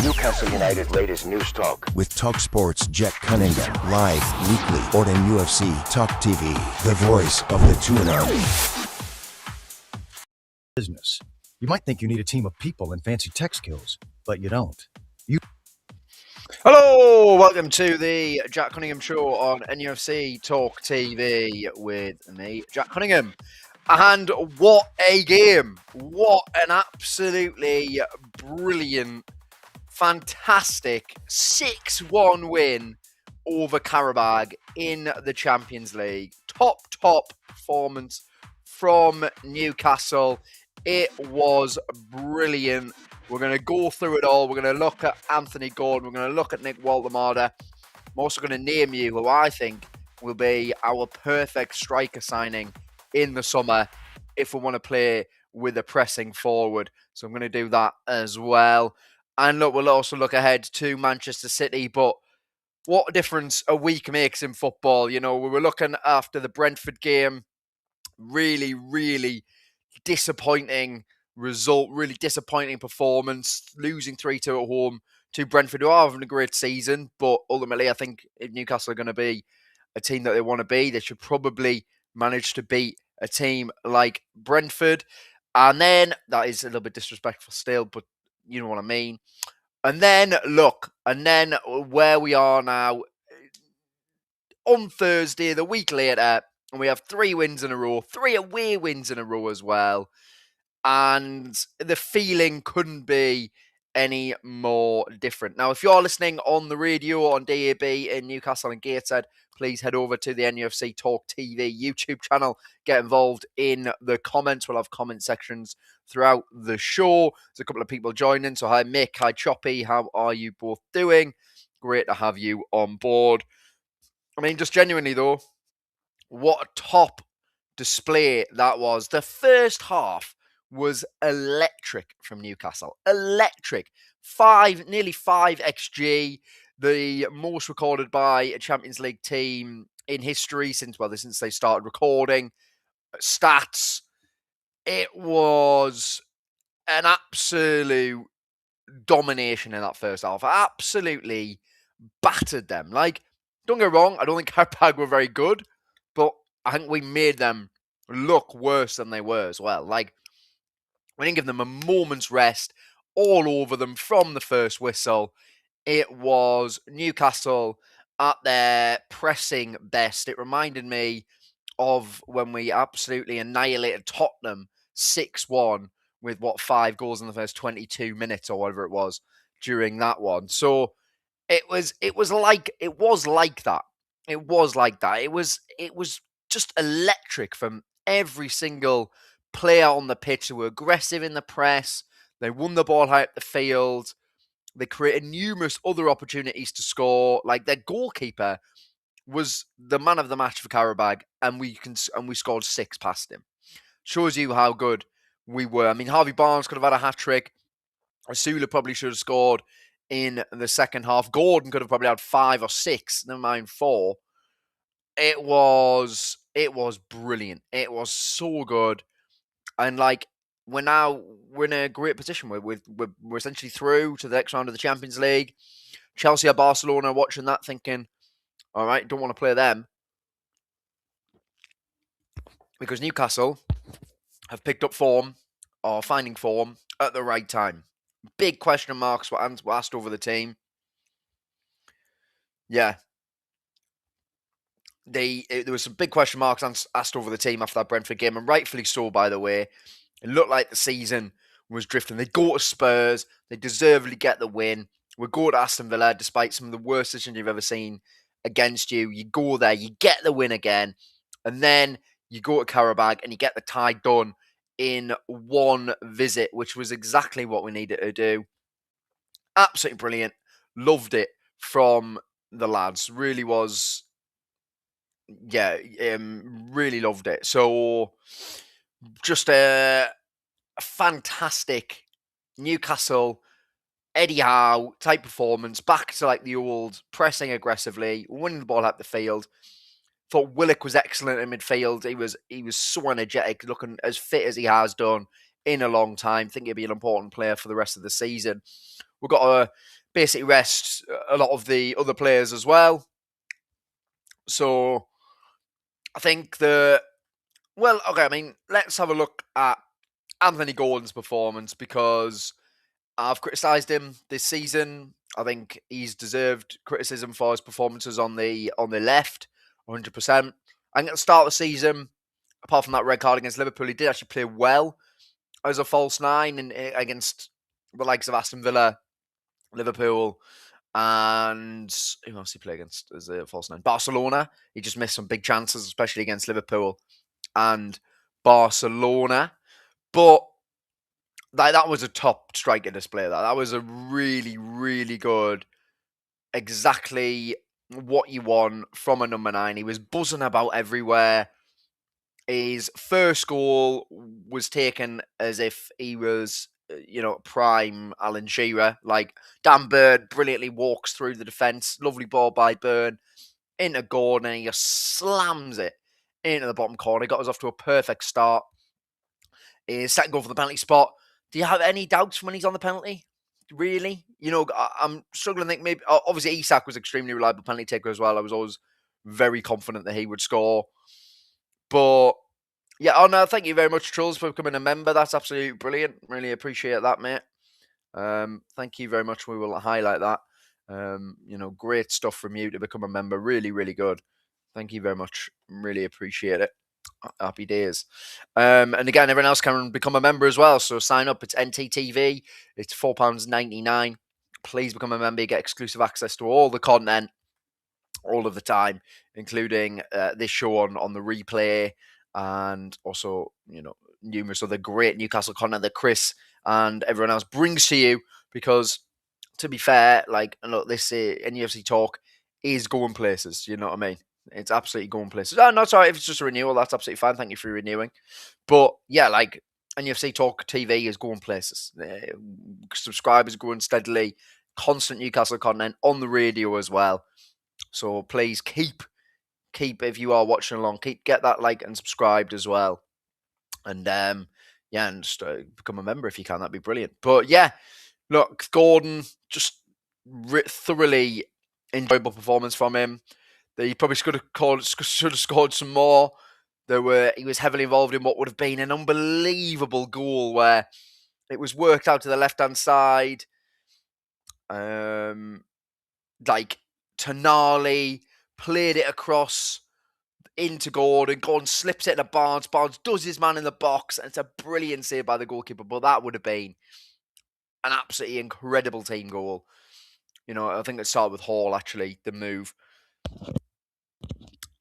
Newcastle United latest news talk. With talkSPORT's Jack Cunningham. Live, weekly, on NUFC Talk TV. The voice of the Toon Army. Business. You might think you need a team of people and fancy tech skills, but you don't. Hello, welcome to the Jack Cunningham Show on NUFC Talk TV with me, Jack Cunningham. And what a game. What an absolutely brilliant, fantastic 6-1 win over Qarabağ in the Champions League. Top performance from Newcastle. It was brilliant. We're going to go through it all. We're going to look at Anthony Gordon. We're going to look at Nick Woltemade. I'm also going to name you who I think will be our perfect striker signing in the summer if we want to play with a pressing forward. So I'm going to do that as well. And look, we'll also look ahead to Manchester City. But what a difference a week makes in football. You know, we were looking after the Brentford game. Really disappointing result, really disappointing performance, losing 3-2 at home to Brentford, who are having a great season, but ultimately I think if Newcastle are going to be a team that they want to be, they should probably manage to beat a team like Brentford. And then, that is a little bit disrespectful still, but you know what I mean. And then, look, where we are now, on Thursday, the week later, and we have 3 wins in a row, 3 away wins in a row as well. And the feeling couldn't be any more different. Now, if you're listening on the radio on DAB in Newcastle and Gateshead, please head over to the NUFC Talk TV YouTube channel. Get involved in the comments. We'll have comment sections throughout the show. There's a couple of people joining. So hi, Mick. Hi, Choppy. How are you both doing? Great to have you on board. I mean, just genuinely, though, what a top display that was. The first half was electric from Newcastle. Electric. Nearly 5 XG. The most recorded by a Champions League team in history since they started recording. Stats. It was an absolute domination in that first half. Absolutely battered them. Like, don't get me wrong, I don't think Qarabağ were very good, but I think we made them look worse than they were as well. Like, we didn't give them a moment's rest, all over them from the first whistle. It was Newcastle at their pressing best. It reminded me of when we absolutely annihilated Tottenham 6-1 with 5 goals in the first 22 minutes or whatever it was during that one. So it was like that. It was just electric from every single player on the pitch. They were aggressive in the press. They won the ball high up the field. They created numerous other opportunities to score. Like, their goalkeeper was the man of the match for Qarabağ, and we scored 6 past him. Shows you how good we were. I mean, Harvey Barnes could have had a hat-trick. Asula probably should have scored in the second half. Gordon could have probably had 5 or 6, never mind 4. It was brilliant. It was so good. And like, we're in a great position. We're essentially through to the next round of the Champions League. Chelsea or Barcelona watching that thinking, all right, don't want to play them. Because Newcastle have picked up form, or finding form, at the right time. Big question marks were asked over the team. Yeah. There was some big question marks asked over the team after that Brentford game, and rightfully so, by the way. It looked like the season was drifting. They'd go to Spurs. They deservedly get the win. We go to Aston Villa, despite some of the worst decisions you've ever seen against you. You go there, you get the win again, and then you go to Qarabağ and you get the tie done in one visit, which was exactly what we needed to do. Absolutely brilliant. Loved it from the lads. Really was... Yeah, really loved it. So, just a fantastic Newcastle, Eddie Howe type performance. Back to like the old pressing aggressively, winning the ball up the field. Thought Willock was excellent in midfield. He was so energetic, looking as fit as he has done in a long time. I think he'll be an important player for the rest of the season. We've got to basically rest a lot of the other players as well. So I think let's have a look at Anthony Gordon's performance, because I've criticised him this season. I think he's deserved criticism for his performances on the left, 100%. I think at the start of the season, apart from that red card against Liverpool, he did actually play well as a false nine against the likes of Aston Villa, Liverpool, and who else he played against as a false nine? Barcelona. He just missed some big chances, especially against Liverpool and Barcelona. But that was a top striker display. That was a really, really good, exactly what you want from a number 9. He was buzzing about everywhere. His first goal was taken as if he was, prime Alan Shearer. Like, Dan Burn brilliantly walks through the defence. Lovely ball by Burn into Gordon, and he just slams it into the bottom corner. He got us off to a perfect start. His second goal for the penalty spot. Do you have any doubts when he's on the penalty? Really? I'm struggling to think. Maybe obviously Isak was extremely reliable penalty taker as well. I was always very confident that he would score. But yeah, no, thank you very much, Trulls, for becoming a member. That's absolutely brilliant. Really appreciate that, mate. Thank you very much. We will highlight that. Great stuff from you to become a member. Really, really good. Thank you very much. Really appreciate it. Happy days. And again, everyone else can become a member as well. So sign up. It's NTTV. It's £4.99. Please become a member. You get exclusive access to all the content all of the time, including this show on the replay, and also, numerous other great Newcastle content that Chris and everyone else brings to you. Because, to be fair, look, this NUFC Talk is going places. You know what I mean? It's absolutely going places. Oh, no, sorry. If it's just a renewal, that's absolutely fine. Thank you for renewing. But yeah, NUFC Talk TV is going places. Subscribers growing steadily. Constant Newcastle content on the radio as well. So please keep, if you are watching along, get that like and subscribed as well. And and just become a member if you can. That'd be brilliant. But yeah, look, Gordon, just thoroughly enjoyable performance from him. He probably should have scored some more. He was heavily involved in what would have been an unbelievable goal where it was worked out to the left-hand side. Tonali played it across into Gordon. Gordon slips it into Barnes. Barnes does his man in the box, and it's a brilliant save by the goalkeeper. But that would have been an absolutely incredible team goal. I think it started with Hall, actually, the move.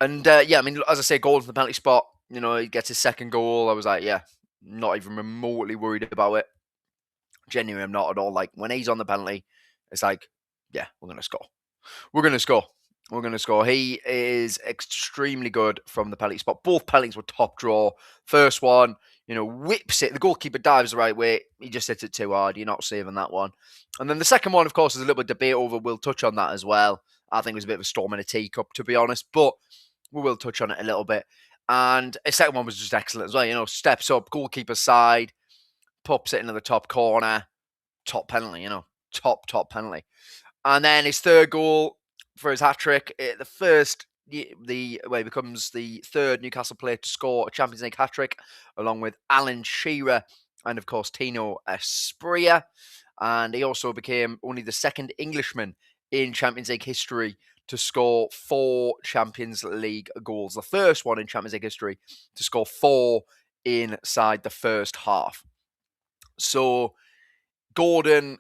And as I say, Gordon from the penalty spot, he gets his second goal. I was like, yeah, not even remotely worried about it. Genuinely, I'm not at all. Like, when he's on the penalty, it's like, yeah, we're going to score. We're going to score. We're going to score. He is extremely good from the penalty spot. Both penalties were top draw. First one, whips it. The goalkeeper dives the right way. He just hits it too hard. You're not saving that one. And then the second one, of course, is a little bit of debate over. We'll touch on that as well. I think it was a bit of a storm in a teacup, to be honest. But we will touch on it a little bit. And the second one was just excellent as well. Steps up, goalkeeper side, pops it into the top corner. Top penalty, top penalty. And then his third goal for his hat-trick, he becomes the third Newcastle player to score a Champions League hat-trick, along with Alan Shearer and, of course, Tino Asprilla. And he also became only the second Englishman in Champions League history to score 4 Champions League goals. The first one in Champions League history to score 4 inside the first half. So Gordon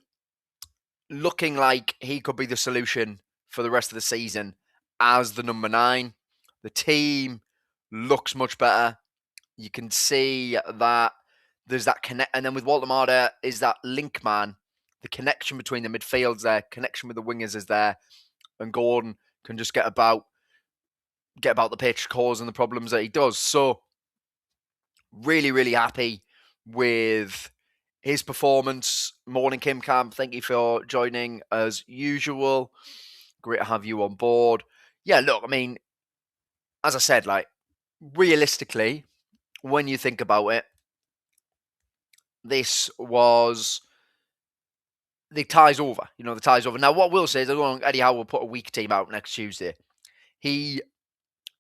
looking like he could be the solution for the rest of the season as the number 9. The team looks much better. You can see that there's that connect, and then with Woltemade is that link man. The connection between the midfields there, connection with the wingers is there, and Gordon can just get about the pitch, causing the problems that he does. So really, really happy with his performance. Morning, Kim Camp. Thank you for joining as usual. Great to have you on board. Yeah, look, as I said, like, realistically, when you think about it, this was the tie's over. The tie's over. Now, what we'll say is, I don't think Eddie Howe will put a weak team out next Tuesday. He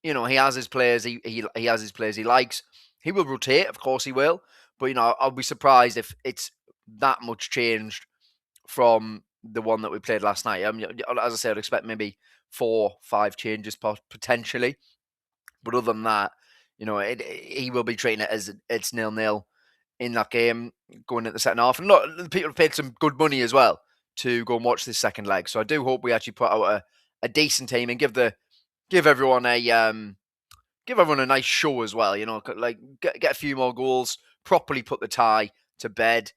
has his players. He has his players he likes. He will rotate, of course he will. But I'll be surprised if it's that much changed from the one that we played last night. As I said, I'd expect maybe 4-5 changes potentially. But other than that, he will be treating it as it's 0-0 in that game going into the second half. And look, people have paid some good money as well to go and watch this second leg. So I do hope we actually put out a decent team and give everyone a nice show as well. Like get a few more goals, properly put the tie to bed,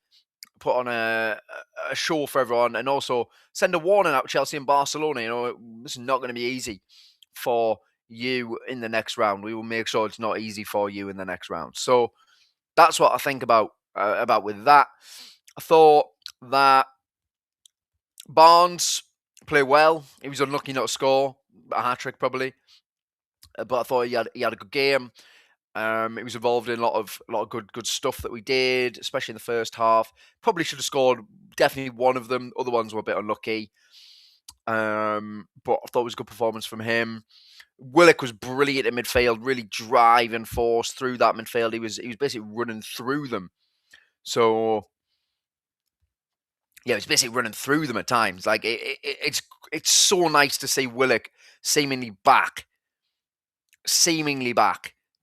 put on a show for everyone, and also send a warning out to Chelsea and Barcelona. This is not going to be easy for you in the next round. We will make sure it's not easy for you in the next round. So that's what I think about with that. I thought that Barnes played well. He was unlucky not to score a hat-trick probably, but I thought he had a good game. He was involved in a lot of good stuff that we did, especially in the first half. Probably should have scored definitely one of them. Other ones were a bit unlucky. But I thought it was a good performance from him. Willock was brilliant in midfield, really driving force through that midfield. He was basically running through them. So yeah, he was basically running through them at times. Like it's so nice to see Willock seemingly back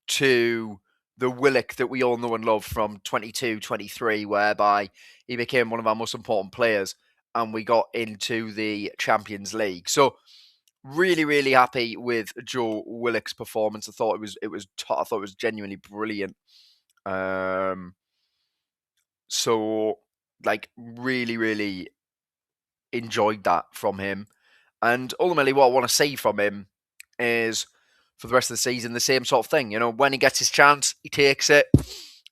to the Willock that we all know and love from 22-23, whereby he became one of our most important players and we got into the Champions League. So really, really happy with Joe Willock's performance. I thought it was genuinely brilliant. So like really, really enjoyed that from him. And ultimately what I want to see from him is for the rest of the season, the same sort of thing. When he gets his chance, he takes it.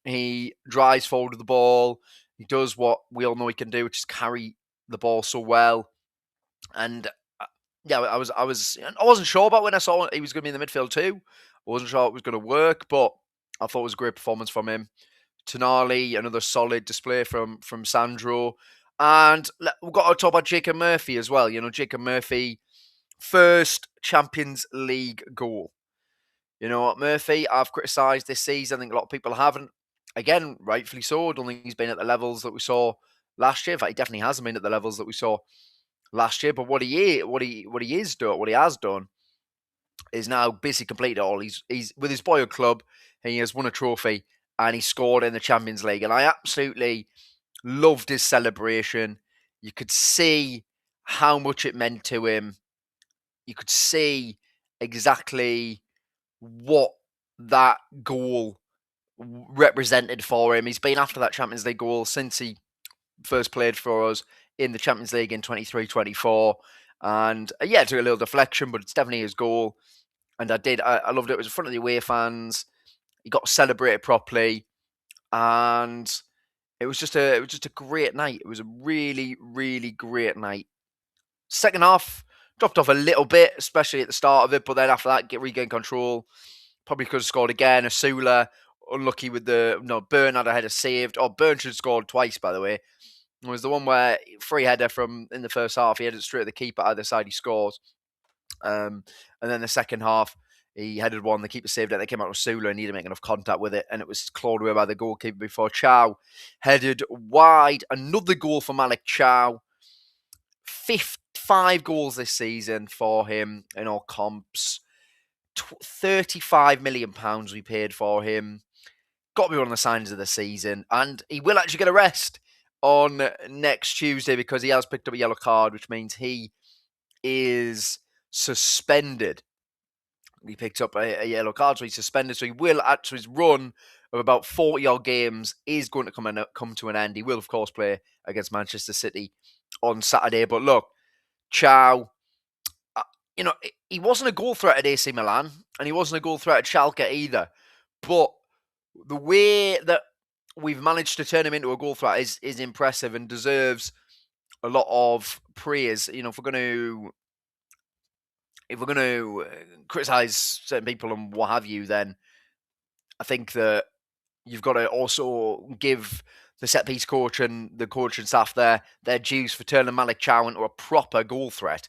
He drives forward with the ball. He does what we all know he can do, which is carry the ball so well. And yeah, I wasn't sure about when I saw he was going to be in the midfield too. I wasn't sure it was going to work, but I thought it was a great performance from him. Tonali, another solid display from Sandro. And we've got to talk about Jacob Murphy as well. Jacob Murphy, first Champions League goal. Murphy, I've criticised this season. I think a lot of people haven't. Again, rightfully so. I don't think he's been at the levels that we saw last year. In fact, he definitely hasn't been at the levels that we saw last year. But what he has done is now basically completed it all. He's with his boyhood club. He has won a trophy and he scored in the Champions League. And I absolutely loved his celebration. You could see how much it meant to him. You could see exactly what that goal represented for him. He's been after that Champions League goal since he first played for us in the Champions League in 23-24. And yeah, it took a little deflection, but it's definitely his goal. And I loved it. It was in front of the away fans. He got celebrated properly. And it was just a great night. It was a really, really great night. Second half, dropped off a little bit, especially at the start of it. But then after that, regained control. Probably could have scored again. Asula, unlucky with Byrne had a header saved. Byrne should have scored twice, by the way. It was the one where free header in the first half. He headed straight at the keeper. Either side, he scores. And then the second half, he headed one. The keeper saved it. They came out with Asula and needed to make enough contact with it. And it was clawed away by the goalkeeper before Thiaw headed wide. Another goal for Malik Thiaw. 5 goals this season for him in all comps. £35 million we paid for him. Got to be one of the signs of the season. And he will actually get a rest on next Tuesday because he has picked up a yellow card, which means he is suspended. He picked up a yellow card, so he's suspended. So he will actually, his run of about 40-odd games is going to come to an end. He will, of course, play against Manchester City on Saturday. But look, Thiaw, he wasn't a goal threat at AC Milan, and he wasn't a goal threat at Schalke either. But the way that we've managed to turn him into a goal threat is impressive and deserves a lot of praise. If we're going to if we're going to criticise certain people and what have you, then I think that you've got to also give the set-piece coach and the coach and staff their dues for turning Malik Thiaw into a proper goal threat.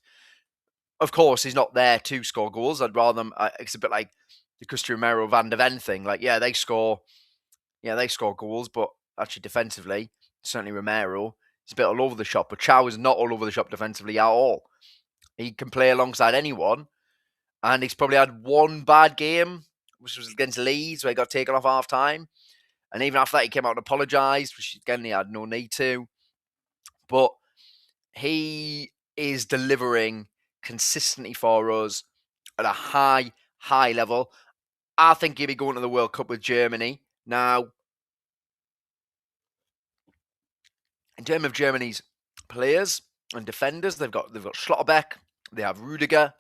Of course, he's not there to score goals. I'd rather them. It's a bit like the Cristiano Romero Van de Ven thing. Like, they score goals, but actually defensively, certainly Romero is a bit all over the shop. But Thiaw is not all over the shop defensively at all. He can play alongside anyone, and he's probably had one bad game, which was against Leeds, where he got taken off half time. And even after that, he came out and apologised, which again, he had no need to. But he is delivering consistently for us at a high level. I think he'll be going to the World Cup with Germany. Now, in terms of Germany's players and defenders, they've got Schlotterbeck, they have Rudiger,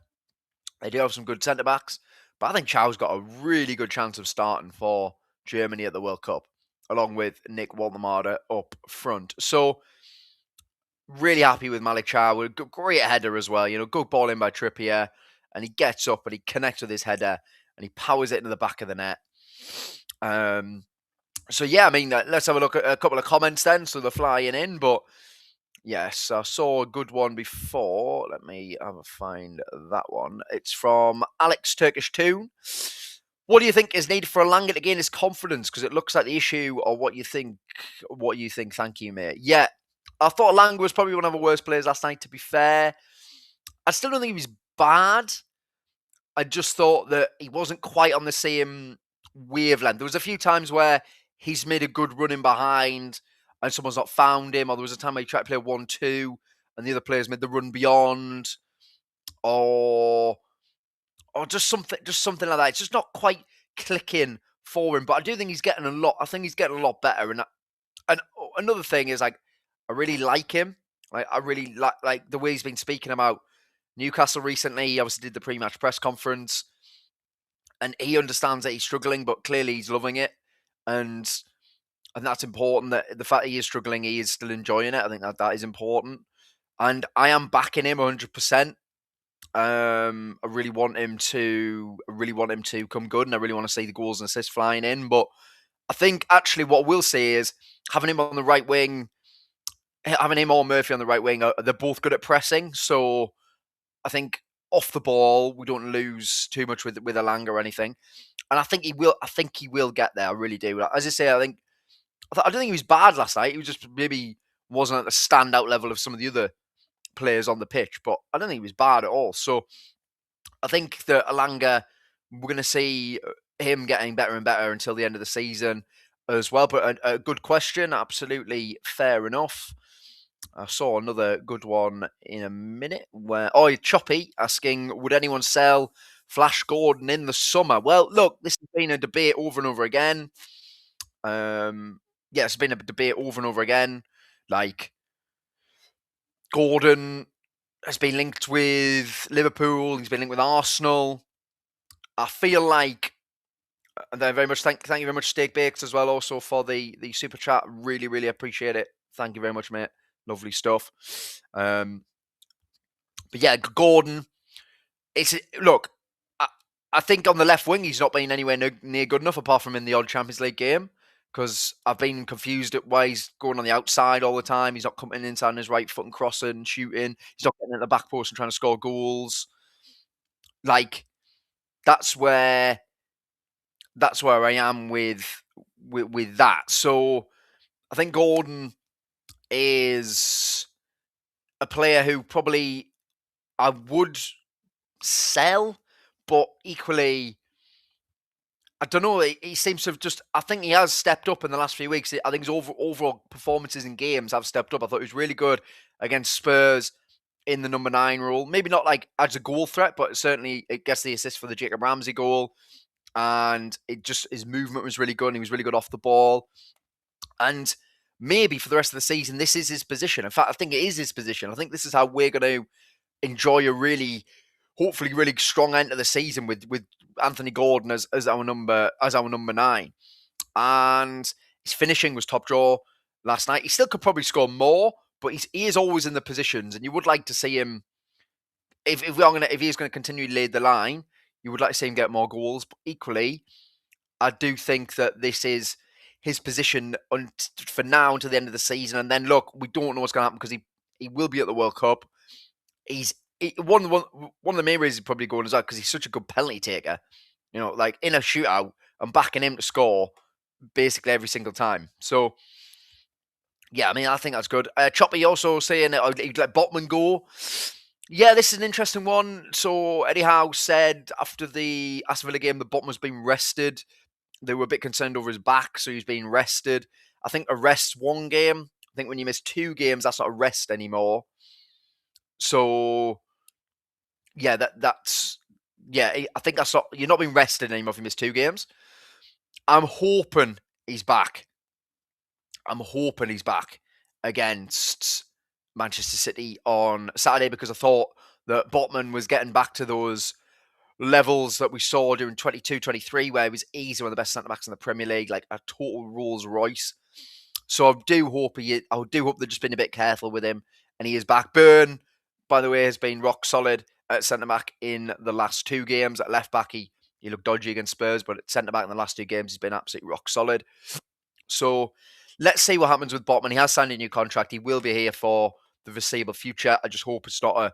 they do have some good centre-backs. But I think Thiaw's got a really good chance of starting for Germany at the World Cup, along with Nick Woltemade up front. So, really happy with Malik Thiaw. Great header as well. Good ball in by Trippier. And he gets up and he connects with his header and he powers it into the back of the net. So, let's have a look at a couple of comments then. So, they're flying in. But, yes, I saw a good one before. Let me find that one. It's from Alex Turkish Toon. What do you think is needed for Elanga to gain his confidence? Because it looks like the issue, or what you think. Thank you, mate. Yeah, I thought Elanga was probably one of the worst players last night, to be fair. I still don't think he was bad. I just thought that he wasn't quite on the same wavelength. There was a few times where he's made a good run in behind and someone's not found him, or there was a time where he tried to play 1-2 and the other players made the run beyond, or just something like that. It's just not quite clicking for him. But I do think he's getting a lot. I think he's getting a lot better. And another thing is, I really like him. I really like the way he's been speaking about Newcastle recently. He obviously did the pre-match press conference, and he understands that he's struggling, but clearly he's loving it. And that's important. That the fact that he is struggling, he is still enjoying it. I think that is important. And I am backing him 100%. I really want him to come good, and I really want to see the goals and assists flying in. But I think actually what we'll see is having him on the right wing, having him or Murphy on the right wing, they're both good at pressing. So I think off the ball, we don't lose too much with Elanga or anything. And I think he will. I think he will get there. I really do. As I say, I don't think he was bad last night. He was just maybe wasn't at the standout level of some of the other players on the pitch, but I don't think he was bad at all. So I think that Elanga, we're going to see him getting better and better until the end of the season as well. But a good question, absolutely fair enough. I saw another good one in a minute where Choppy asking, would anyone sell Flash Gordon in the summer? Well, look, this has been a debate over and over again. It's been a debate over and over again. Like, Gordon has been linked with Liverpool. He's been linked with Arsenal. I feel like, and very much thank you very much, Steak Bakes, as well, also for the super chat. Really, really appreciate it. Thank you very much, mate. Lovely stuff. But yeah, Gordon. Look, I think on the left wing he's not been anywhere near good enough, apart from in the odd Champions League game. Because I've been confused at why he's going on the outside all the time. He's not coming inside on his right foot and crossing, shooting. He's not getting at the back post and trying to score goals. Like, that's where I am with that. So I think Gordon is a player who probably I would sell, but equally, I don't know. He seems to have I think he has stepped up in the last few weeks. I think his overall performances in games have stepped up. I thought he was really good against Spurs in the number 9 role. Maybe not like as a goal threat, but certainly it gets the assist for the Jacob Ramsey goal. And his movement was really good. And he was really good off the ball. And maybe for the rest of the season, this is his position. In fact, I think it is his position. I think this is how we're going to enjoy a hopefully really strong end of the season with Anthony Gordon as our number 9. And his finishing was top draw last night. He still could probably score more, but he is always in the positions, and you would like to see him if he's gonna continue to lead the line, you would like to see him get more goals. But equally, I do think that this is his position for now until the end of the season. And then look, we don't know what's going to happen because he will be at the World Cup. One of the main reasons he's probably going as well because he's such a good penalty taker. You know, like in a shootout, I'm backing him to score basically every single time. So yeah, I mean, I think that's good. Choppy also saying that he'd let Botman go. Yeah, this is an interesting one. So Eddie Howe said after the Aston Villa game, the Botman's been rested. They were a bit concerned over his back, so he's been rested. I think a rest's one game. I think when you miss 2 games, that's not a rest anymore. So yeah, I think that's not. You're not being rested anymore if you miss 2 games. I'm hoping he's back. Against Manchester City on Saturday because I thought that Botman was getting back to those levels that we saw during 22-23 where he was easily one of the best centre-backs in the Premier League, like a total Rolls Royce. So I do hope they've just been a bit careful with him and he is back. Byrne, by the way, has been rock solid at centre-back in the last 2 games. At left-back, he looked dodgy against Spurs, but at centre-back in the last 2 games, he's been absolutely rock solid. So let's see what happens with Botman. He has signed a new contract. He will be here for the foreseeable future. I just hope it's not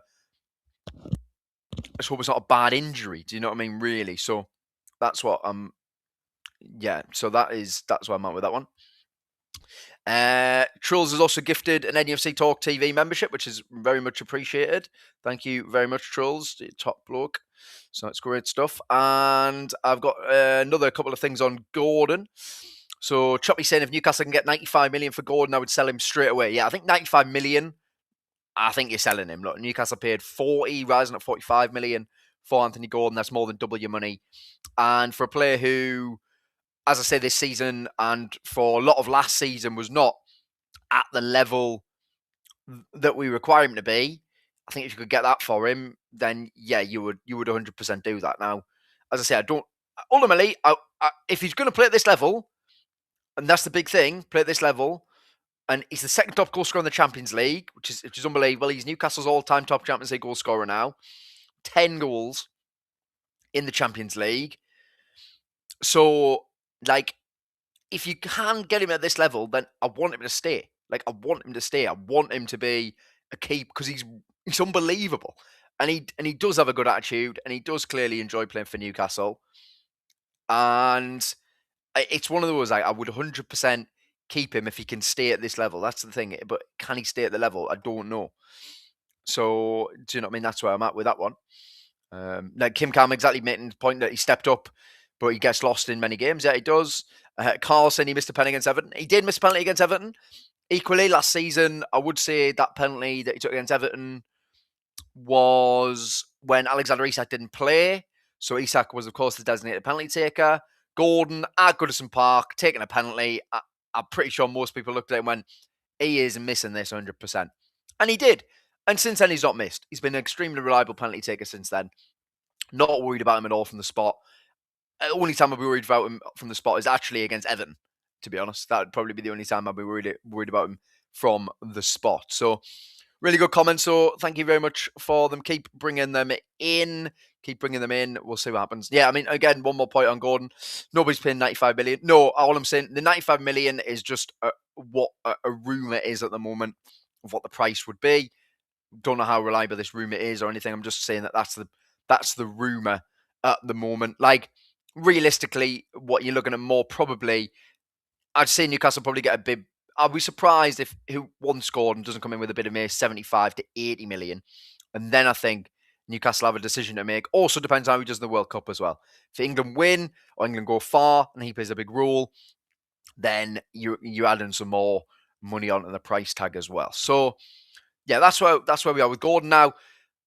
a bad injury. Do you know what I mean? Really. So that's what so that's where I'm at with that one. Trulls has also gifted an NUFC Talk TV membership, which is very much appreciated. Thank you very much, Trulls. Top bloke. So it's great stuff. And I've got another couple of things on Gordon. So Choppy saying if Newcastle can get 95 million for Gordon, I would sell him straight away. Yeah, I think 95 million, I think you're selling him. Look, Newcastle paid 40, rising at 45 million for Anthony Gordon. That's more than double your money. And for a player who, as I say, this season and for a lot of last season was not at the level that we require him to be, I think if you could get that for him, then yeah, you would 100% do that. Now, as I say, ultimately, if he's going to play at this level, and that's the big thing, play at this level, and he's the second top goal scorer in the Champions League, which is unbelievable. He's Newcastle's all-time top Champions League goal scorer now. 10 goals in the Champions League. So, like, if you can get him at this level, then I want him to stay. I want him to be a key because he's unbelievable. And he does have a good attitude, and he does clearly enjoy playing for Newcastle. And it's one of those, I would 100% keep him if he can stay at this level. That's the thing. But can he stay at the level? I don't know. So, do you know what I mean? That's where I'm at with that one. Now, Kim Cam exactly making the point that he stepped up, but he gets lost in many games. Yeah, he does. Carlson, he missed a penalty against Everton. He did miss a penalty against Everton. Equally, last season, I would say that penalty that he took against Everton was when Alexander Isak didn't play. So Isak was, of course, the designated penalty taker. Gordon at Goodison Park, taking a penalty. I'm pretty sure most people looked at him when he is missing this 100%. And he did. And since then, he's not missed. He's been an extremely reliable penalty taker since then. Not worried about him at all from the spot. The only time I'd be worried about him from the spot is actually against Everton, to be honest. That would probably be the only time I'd be worried about him from the spot. So, really good comments. So, thank you very much for them. Keep bringing them in. We'll see what happens. Yeah, I mean, again, one more point on Gordon. Nobody's paying 95 million. No, all I'm saying, the 95 million is just what a rumour is at the moment of what the price would be. Don't know how reliable this rumour is or anything. I'm just saying that that's the rumour at the moment. Like, realistically, what you're looking at more probably, I'd say Newcastle probably get a bid. I'd be surprised if who once Gordon doesn't come in with a bid of maybe 75 to 80 million. And then I think Newcastle have a decision to make. Also depends how he does in the World Cup as well. If England win or England go far and he plays a big role, then you add in some more money onto the price tag as well. So yeah, that's where we are with Gordon. Now,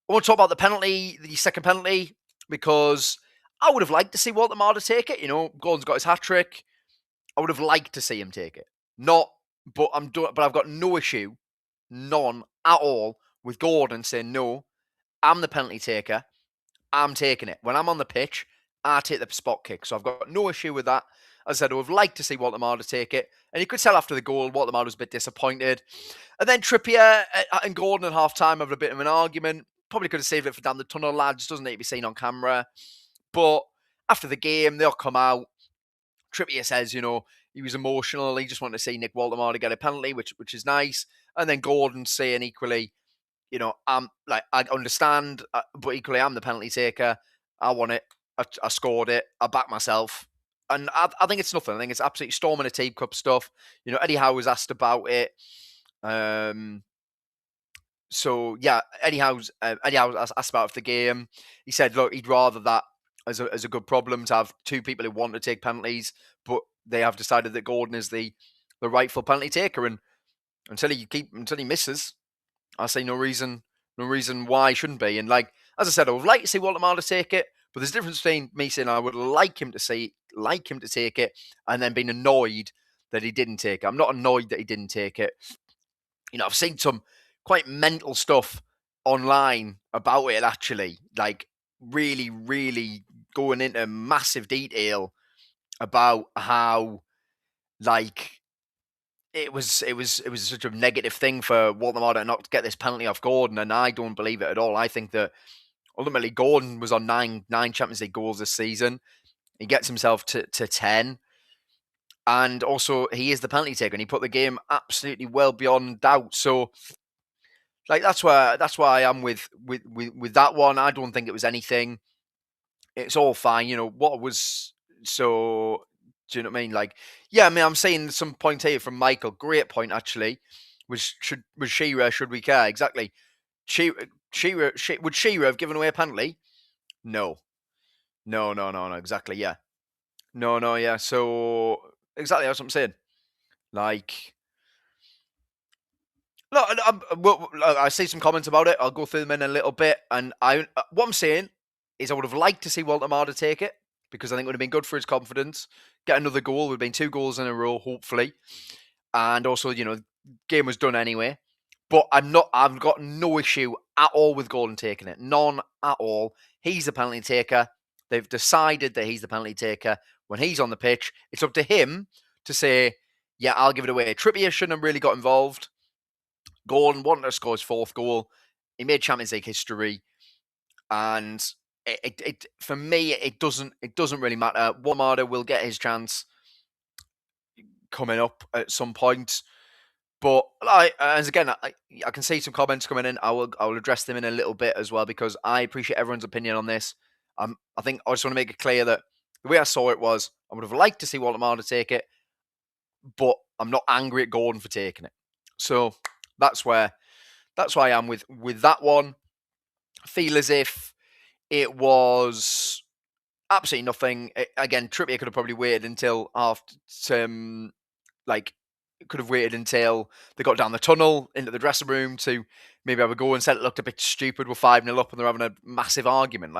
I want to talk about the second penalty, because I would have liked to see Woltemade take it. You know, Gordon's got his hat-trick. I would have liked to see him take it. But I've got no issue, none at all, with Gordon saying, no, I'm the penalty taker. I'm taking it. When I'm on the pitch, I take the spot kick. So I've got no issue with that. As I said, I would have liked to see Woltemade take it. And you could tell after the goal, Woltemade was a bit disappointed. And then Trippier and Gordon at half-time having a bit of an argument. probably could have saved it for down the tunnel, lads. Doesn't need to be seen on camera. But after the game, they'll come out. Trippier says, he was emotional. He just wanted to see Nick Woltemade get a penalty, which is nice. And then Gordon saying equally, I understand, but equally I'm the penalty taker. I want it. I scored it. I back myself. And I think it's nothing. I think it's absolutely storming a team cup stuff. Eddie Howe was asked about it. So yeah, Eddie Howe asked about the game. He said, look, he'd rather that as a good problem to have two people who want to take penalties, but they have decided that Gordon is the rightful penalty taker, and until he misses, I see no reason why he shouldn't be. And as I said, I would like to see Woltemade take it, but there's a difference between me saying I would like him to take it, and then being annoyed that he didn't take it. I'm not annoyed that he didn't take it. I've seen some quite mental stuff online about it, actually, really, really going into massive detail about how it was such a negative thing for Woltemade not to get this penalty off Gordon, and I don't believe it at all. I think that ultimately Gordon was on nine Champions League goals this season. He gets himself to 10. And also, he is the penalty taker, and he put the game absolutely well beyond doubt. So, that's why I am with that one. I don't think it was anything. It's all fine. What was so? Do you know what I mean? I'm saying some point here from Michael. Great point, actually. Was Shearer? Should we care? Exactly. Shearer would Shearer have given away a penalty? No. Exactly. Yeah. No. Yeah. So. Exactly, that's what I'm saying. I see some comments about it. I'll go through them in a little bit. And what I'm saying is I would have liked to see Woltemade take it, because I think it would have been good for his confidence. Get another goal. It would have been 2 goals in a row, hopefully. And also, game was done anyway. But I've got no issue at all with Gordon taking it. None at all. He's the penalty taker. They've decided that he's the penalty taker. When he's on the pitch, it's up to him to say, yeah, I'll give it away. Trippier shouldn't have really got involved. Gordon wanted to score his 4th goal. He made Champions League history. And it for me, it doesn't really matter. Woltemade will get his chance coming up at some point. But as again, I can see some comments coming in. I will address them in a little bit as well, because I appreciate everyone's opinion on this. I think I just want to make it clear that the way I saw it was, I would have liked to see Woltemade take it, but I'm not angry at Gordon for taking it. So that's where I am with that one. I feel as if it was absolutely nothing. Again, Trippier could have probably waited until after, could have waited until they got down the tunnel into the dressing room to maybe have a go, and said it looked a bit stupid. We're 5-0 up and they're having a massive argument.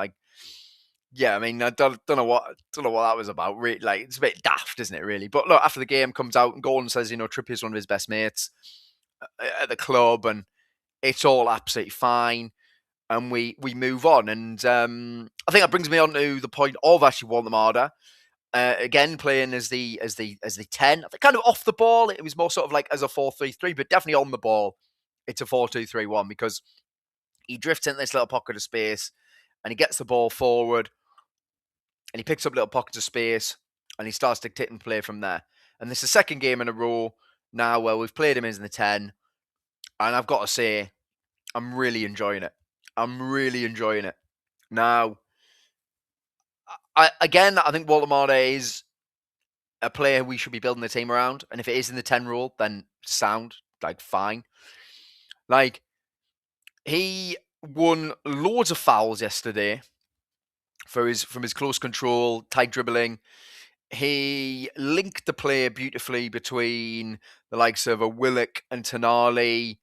Yeah, I mean, I don't know what that was about. Really, it's a bit daft, isn't it? Really, but look, after the game comes out and Gordon says, Trippier's one of his best mates at the club, and it's all absolutely fine, and we move on. And I think that brings me on to the point of actually Woltemade again playing as the 10, kind of off the ball. It was more sort of as a 4-3-3, but definitely on the ball, it's a 4-2-3-1, because he drifts into this little pocket of space and he gets the ball forward. And he picks up little pockets of space and he starts dictating play from there. And this is the second game in a row now where we've played him as in the 10. And I've got to say, I'm really enjoying it. Now, I think Woltemade is a player we should be building the team around. And if it is in the 10 role, then sound, fine. He won loads of fouls yesterday from his close control, tight dribbling. He linked the play beautifully between the likes of a Willock and Tonali,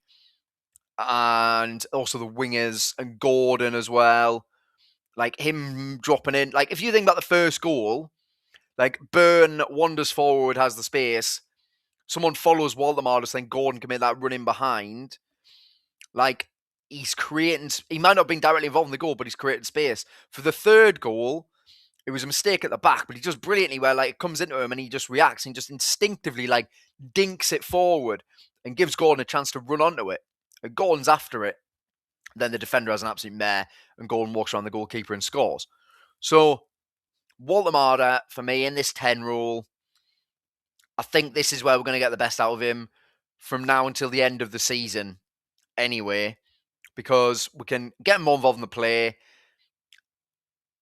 and also the wingers and Gordon as well. Him dropping in. If you think about the first goal, Burn wanders forward, has the space. Someone follows Woltemade, then Gordon can make that run in behind. He's creating. He might not have been directly involved in the goal, but he's creating space. For the third goal, it was a mistake at the back, but he does brilliantly well. It comes into him and he just reacts and just instinctively dinks it forward and gives Gordon a chance to run onto it. And Gordon's after it. then the defender has an absolute mare and goal and walks around the goalkeeper and scores. So Woltemade, for me, in this 10 rule, I think this is where we're going to get the best out of him from now until the end of the season anyway, because we can get him more involved in the play.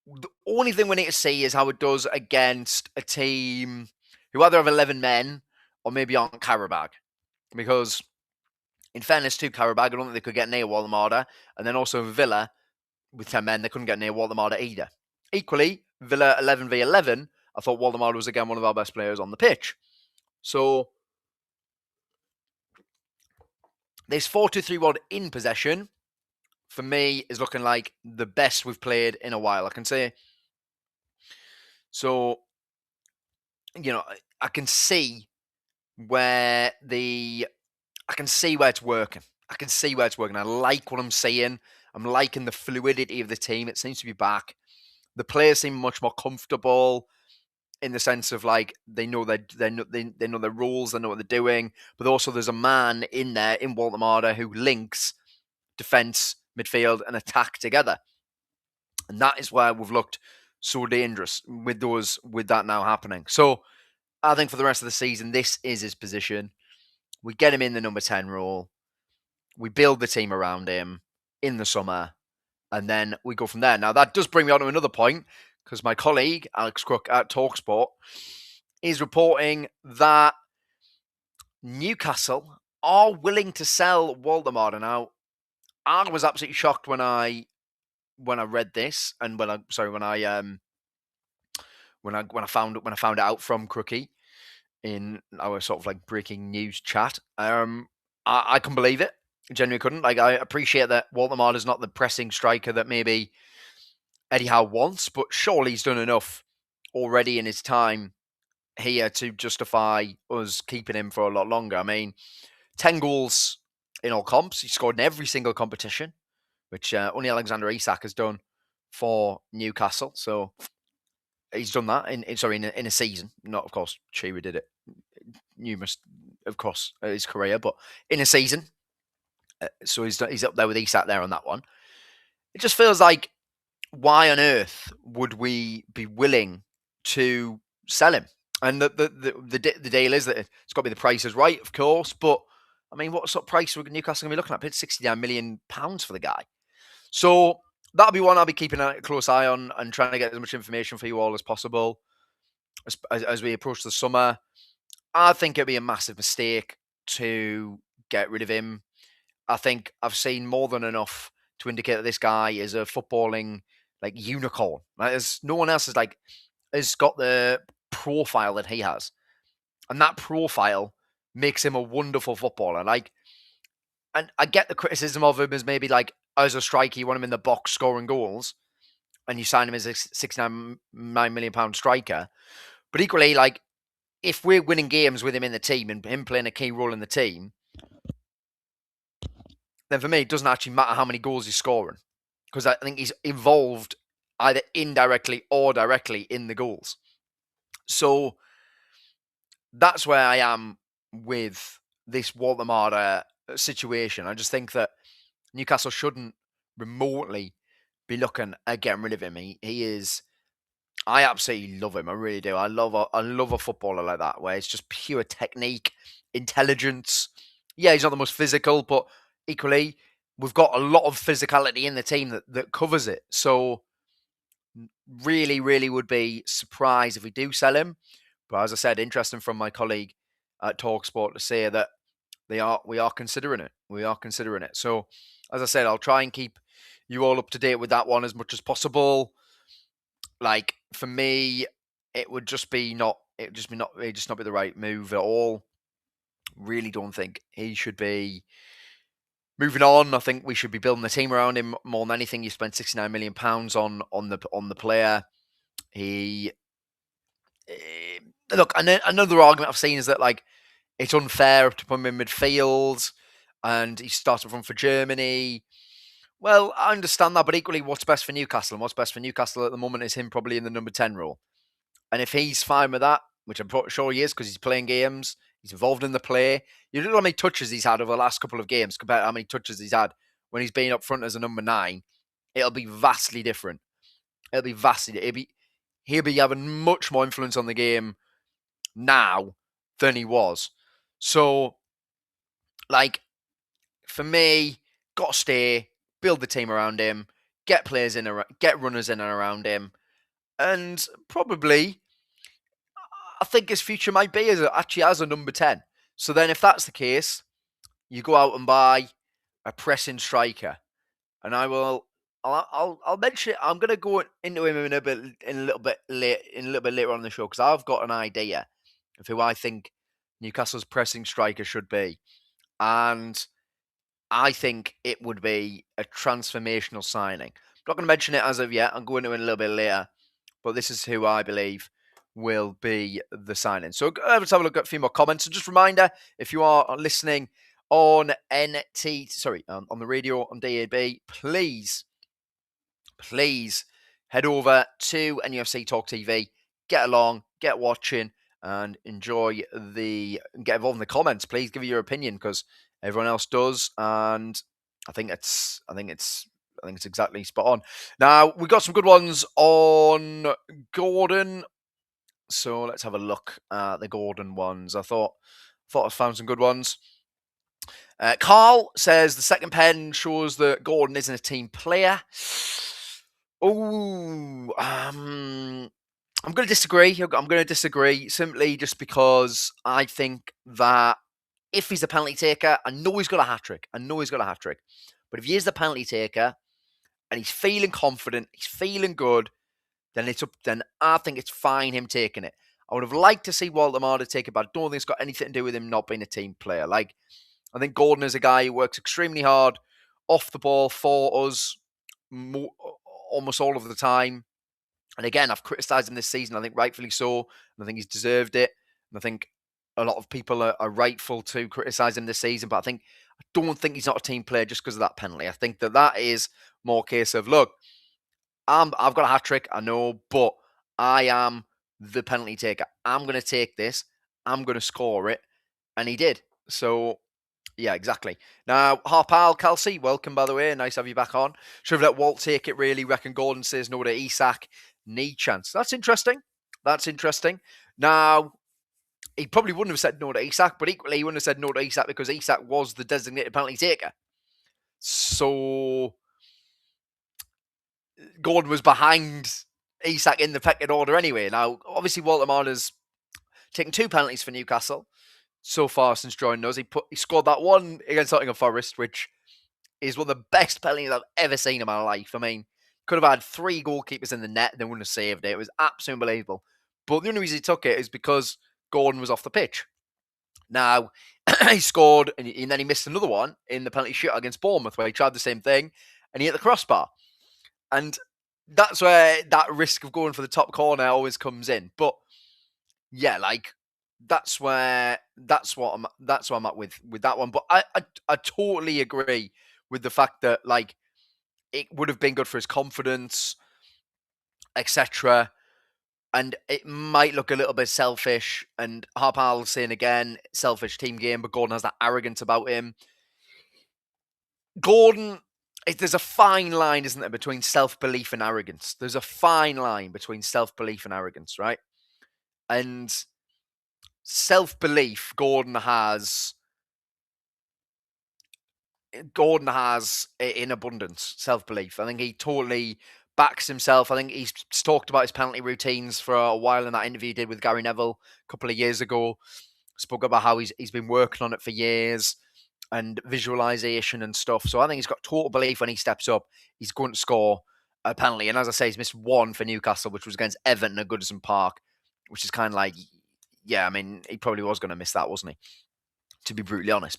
The only thing we need to see is how it does against a team who either have 11 men or maybe aren't Karabag. Because, in fairness to Karabag, I don't think they could get near Woltemade. And then also Villa, with 10 men, they couldn't get near Woltemade either. Equally, Villa 11v11, I thought Woltemade was again one of our best players on the pitch. So, this 4-2-3-1 in possession, for me, is looking like the best we've played in a while, I can say. So, I can see where it's working. I like what I'm seeing. I'm liking the fluidity of the team. It seems to be back. The players seem much more comfortable in the sense of like they know they know their roles, they know what they're doing. But also there's a man in there in Woltemade who links defense, midfield, and attack together, and that is where we've looked so dangerous with that now happening. So I think for the rest of the season, this is his position. We get him in the number 10 role. We build the team around him in the summer, and then we go from there. Now, that does bring me on to another point, because my colleague, Alex Crook at talkSPORT, is reporting that Newcastle are willing to sell Woltemade. Now, I was absolutely shocked when I read this, and when I found it out from Crookie in our sort of like breaking news chat. I couldn't believe it. Genuinely couldn't. Like, I appreciate that Woltemade is not the pressing striker that maybe Eddie Howe wants, but surely he's done enough already in his time here to justify us keeping him for a lot longer. I mean, 10 goals in all comps. He scored in every single competition, which only Alexander Isak has done for Newcastle. So he's done that in a season. Not, of course, Shearer did it numerous, of course, his career, but in a season. So he's up there with Isak there on that one. It just feels like, why on earth would we be willing to sell him? And the deal is that it's got to be the price is right, of course. But I mean, what sort of price would Newcastle going to be looking at? Paid £69 million for the guy. So that'll be one I'll be keeping a close eye on and trying to get as much information for you all as possible as we approach the summer. I think it'd be a massive mistake to get rid of him. I think I've seen more than enough to indicate that this guy is a footballing like unicorn. Like, no one else has got the profile that he has, and that profile makes him a wonderful footballer. And I get the criticism of him as maybe like as a striker, you want him in the box scoring goals, and you sign him as a £69 million striker. But equally, like, if we're winning games with him in the team and him playing a key role in the team, then for me, it doesn't actually matter how many goals he's scoring, because I think he's involved either indirectly or directly in the goals. So that's where I am with this Woltemade situation. I just think that Newcastle shouldn't remotely be looking at getting rid of him. He is... I absolutely love him. I really do. I love a footballer like that, where it's just pure technique, intelligence. Yeah, he's not the most physical, but equally, we've got a lot of physicality in the team that covers it. So really, really would be surprised if we do sell him. But as I said, interesting from my colleague at talkSPORT to say that we are considering it. We are considering it. So as I said, I'll try and keep you all up to date with that one as much as possible. Like, for me, it would just not be the right move at all. Really don't think he should be moving on. I think we should be building the team around him more than anything. You spent £69 million on the player. Look, and another argument I've seen is that, like, it's unfair to put him in midfield and he started from for Germany. Well, I understand that, but equally, what's best for Newcastle? And what's best for Newcastle at the moment is him probably in the number 10 role. And if he's fine with that, which I'm sure he is because he's playing games, he's involved in the play. You don't know how many touches he's had over the last couple of games compared to how many touches he's had when he's been up front as a number 9, it'll be vastly different. He'll be having much more influence on the game now than he was. So, like, for me, got to stay, build the team around him, get players in, get runners in and around him, and probably, I think his future might be actually as a number 10. So then, if that's the case, you go out and buy a pressing striker, and I'll mention it. I'm going to go into him in a little bit later on in the show, because I've got an idea of who I think Newcastle's pressing striker should be, and I think it would be a transformational signing. I'm not going to mention it as of yet. I'm going to it a little bit later, but this is who I believe will be the signing. So let's have a look at a few more comments. So just a reminder, if you are listening on on the radio on DAB, please head over to NUFC Talk TV, get along, get watching, and get involved in the comments. Please give your opinion, because everyone else does, and I think it's exactly spot on. Now, we got some good ones on Gordon, so let's have a look at the Gordon ones. I thought I found some good ones. Carl says the second pen shows that Gordon isn't a team player. Oh, I'm going to disagree. Simply just because I think that if he's the penalty taker, I know he's got a hat-trick. But if he is the penalty taker and he's feeling confident, he's feeling good, then I think it's fine him taking it. I would have liked to see Woltemade take it, but I don't think it's got anything to do with him not being a team player. Like, I think Gordon is a guy who works extremely hard off the ball for us almost all of the time. And again, I've criticised him this season, I think rightfully so, and I think he's deserved it. And I think a lot of people are rightful to criticise him this season, but I don't think he's not a team player just because of that penalty. I think that is more a case of, look, I've got a hat-trick, I know, but I am the penalty taker. I'm going to take this, I'm going to score it, and he did. So, yeah, exactly. Now, Harpal Kelsey, welcome, by the way. Nice to have you back on. Should have let Walt take it, really. Reckon Gordon says no to Isak. Knee chance. That's interesting. Now, he probably wouldn't have said no to Isak, but equally he wouldn't have said no to Isak because Isak was the designated penalty taker. So, Gordon was behind Isak in the pecking order anyway. Now, obviously, Woltemade has taken 2 penalties for Newcastle so far since joining us. He scored that one against Nottingham Forest, which is one of the best penalties I've ever seen in my life. I mean, could have had 3 goalkeepers in the net, they wouldn't have saved it. It was absolutely unbelievable. But the only reason he took it is because Gordon was off the pitch. Now, he scored, and then he missed another one in the penalty shootout against Bournemouth, where he tried the same thing, and he hit the crossbar. And that's where that risk of going for the top corner always comes in. But yeah, like, that's what I'm at with that one. But I totally agree with the fact that, like, it would have been good for his confidence, etc. And it might look a little bit selfish. And Harpal saying again, selfish team game, but Gordon has that arrogance about him. Gordon, there's a fine line, isn't there, between self-belief and arrogance. There's a fine line between self-belief and arrogance, right? And self-belief, Gordon has in abundance, self-belief. I think he totally backs himself. I think he's talked about his penalty routines for a while in that interview he did with Gary Neville a couple of years ago. Spoke about how he's been working on it for years and visualization and stuff. So I think he's got total belief when he steps up, he's going to score a penalty. And as I say, he's missed 1 for Newcastle, which was against Everton at Goodison Park, which is kind of like, yeah, I mean, he probably was going to miss that, wasn't he? To be brutally honest.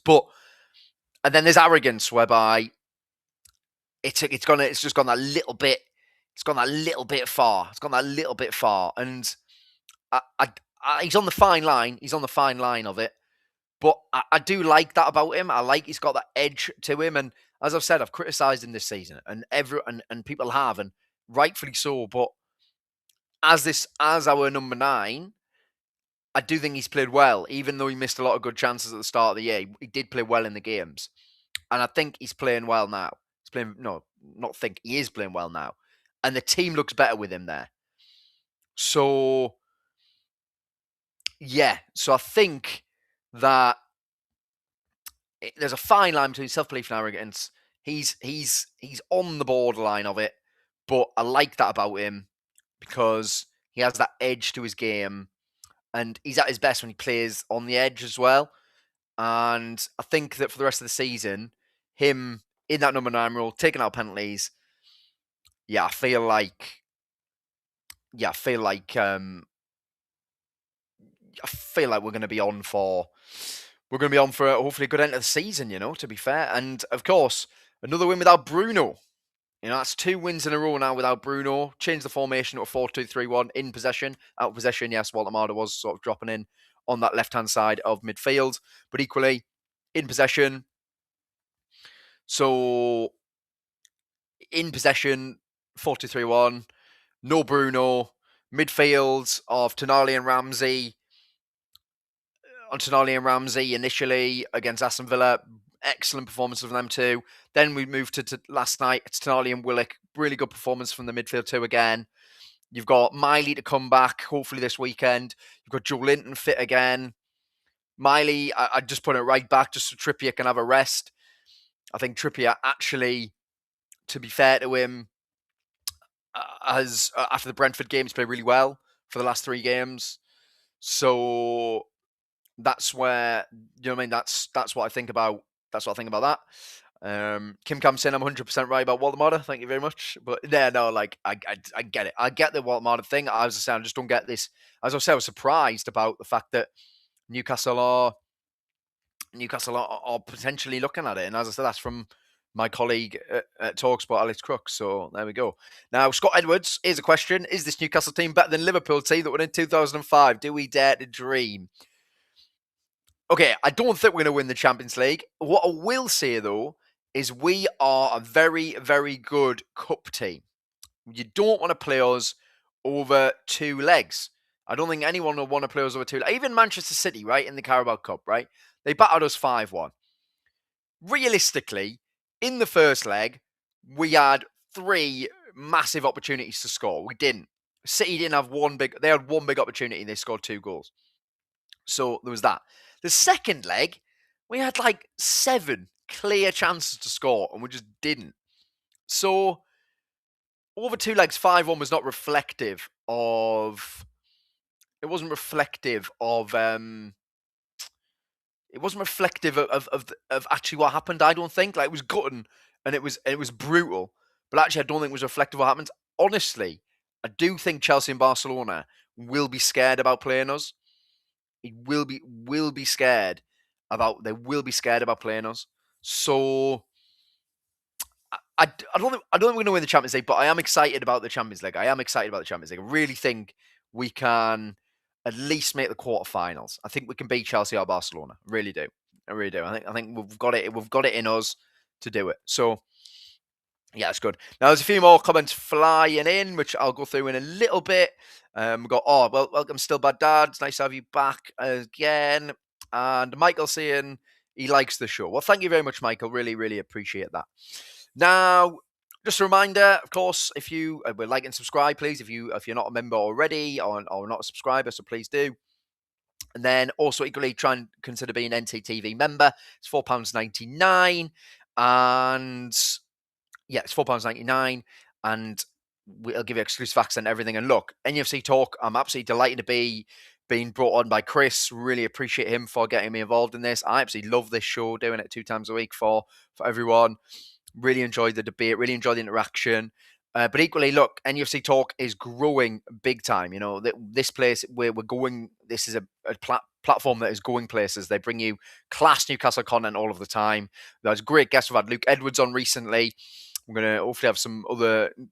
And then there's arrogance, whereby it's just gone that little bit. It's gone that little bit far. And he's on the fine line. He's on the fine line of it. But I do like that about him. I like he's got that edge to him. And as I've said, I've criticised him this season, and people have, and rightfully so. But as our number 9, I do think he's played well, even though he missed a lot of good chances at the start of the year. He did play well in the games. And I think he's playing well now. He's playing, no, not think, he is playing well now. And the team looks better with him there. So, yeah. So I think that there's a fine line between self-belief and arrogance. He's on the borderline of it, but I like that about him because he has that edge to his game, and he's at his best when he plays on the edge as well. And I think that for the rest of the season, him in that number 9 role, taking out penalties, I feel like we're going to be on for hopefully a good end of the season, to be fair. And of course, another win without Bruno. That's 2 wins in a row now without Bruno. Changed the formation to a 4-2-3-1 in possession. Out of possession, yes, Woltemade was sort of dropping in on that left-hand side of midfield. But equally, in possession. So, in possession, 4-2-3-1. No Bruno. Midfield of Tonali and Ramsey. On Tonali and Ramsey initially against Aston Villa. Excellent performance from them too. Then we moved to last night. It's Tonali and Willock. Really good performance from the midfield too again. You've got Miley to come back, hopefully this weekend. You've got Joe Linton fit again. Miley, I just put it right back just so Trippier can have a rest. I think Trippier actually, to be fair to him, has, after the Brentford game, he's played really well for the last 3 games. So that's where, you know what I mean? That's what I think about. That's what I think about that. Kim Cam saying I'm 100% right about Woltemade. Thank you very much. But yeah, no, like I get it. I get the Woltemade thing. As I say, I just don't get this. As I say, I was surprised about the fact that Newcastle are potentially looking at it. And as I said, that's from my colleague at talkSPORT, Alex Crooks. So there we go. Now, Scott Edwards, here's a question. Is this Newcastle team better than Liverpool team that won in 2005? Do we dare to dream? Okay, I don't think we're going to win the Champions League. What I will say, though, is we are a very, very good cup team. You don't want to play us over 2 legs. I don't think anyone will want to play us over 2 legs. Even Manchester City, right, in the Carabao Cup, right? They battered us 5-1. Realistically, in the first leg, we had 3 massive opportunities to score. We didn't. City didn't have they had 1 big opportunity and they scored 2 goals. So there was that. The second leg, we had like 7 clear chances to score and we just didn't. So over 2 legs, 5-1 was not reflective of. It wasn't reflective of. It wasn't reflective of actually what happened. I don't think. Like, it was gutting and it was brutal, but actually I don't think it was reflective of what happened. Honestly, I do think Chelsea and Barcelona will be scared about playing us. They will be scared about playing us. So I don't think we're going to win the Champions League, but I am excited about the Champions League. I really think we can at least make the quarterfinals. I think we can beat Chelsea or Barcelona. I really do. I think we've got it. We've got it in us to do it. So yeah, it's good. Now there's a few more comments flying in, which I'll go through in a little bit. We got, welcome Still Bad Dad. It's nice to have you back again. And Michael saying he likes the show. Well, thank you very much, Michael. Really, really appreciate that. Now, just a reminder, of course, if you would like and subscribe, please. If you're not a member already or not a subscriber, so please do. And then also equally try and consider being an NCTV member. It's £4.99. And yeah, it's £4.99. And we'll give you exclusive access and everything. And look, NUFC Talk, I'm absolutely delighted to be being brought on by Chris. Really appreciate him for getting me involved in this. I absolutely love this show, doing it 2 times a week for everyone. Really enjoyed the debate, really enjoyed the interaction. But equally, look, NUFC Talk is growing big time. You know, this place where we're going, this is a platform that is going places. They bring you class Newcastle content all of the time. There's great guests. We've had Luke Edwards on recently. We're going to hopefully have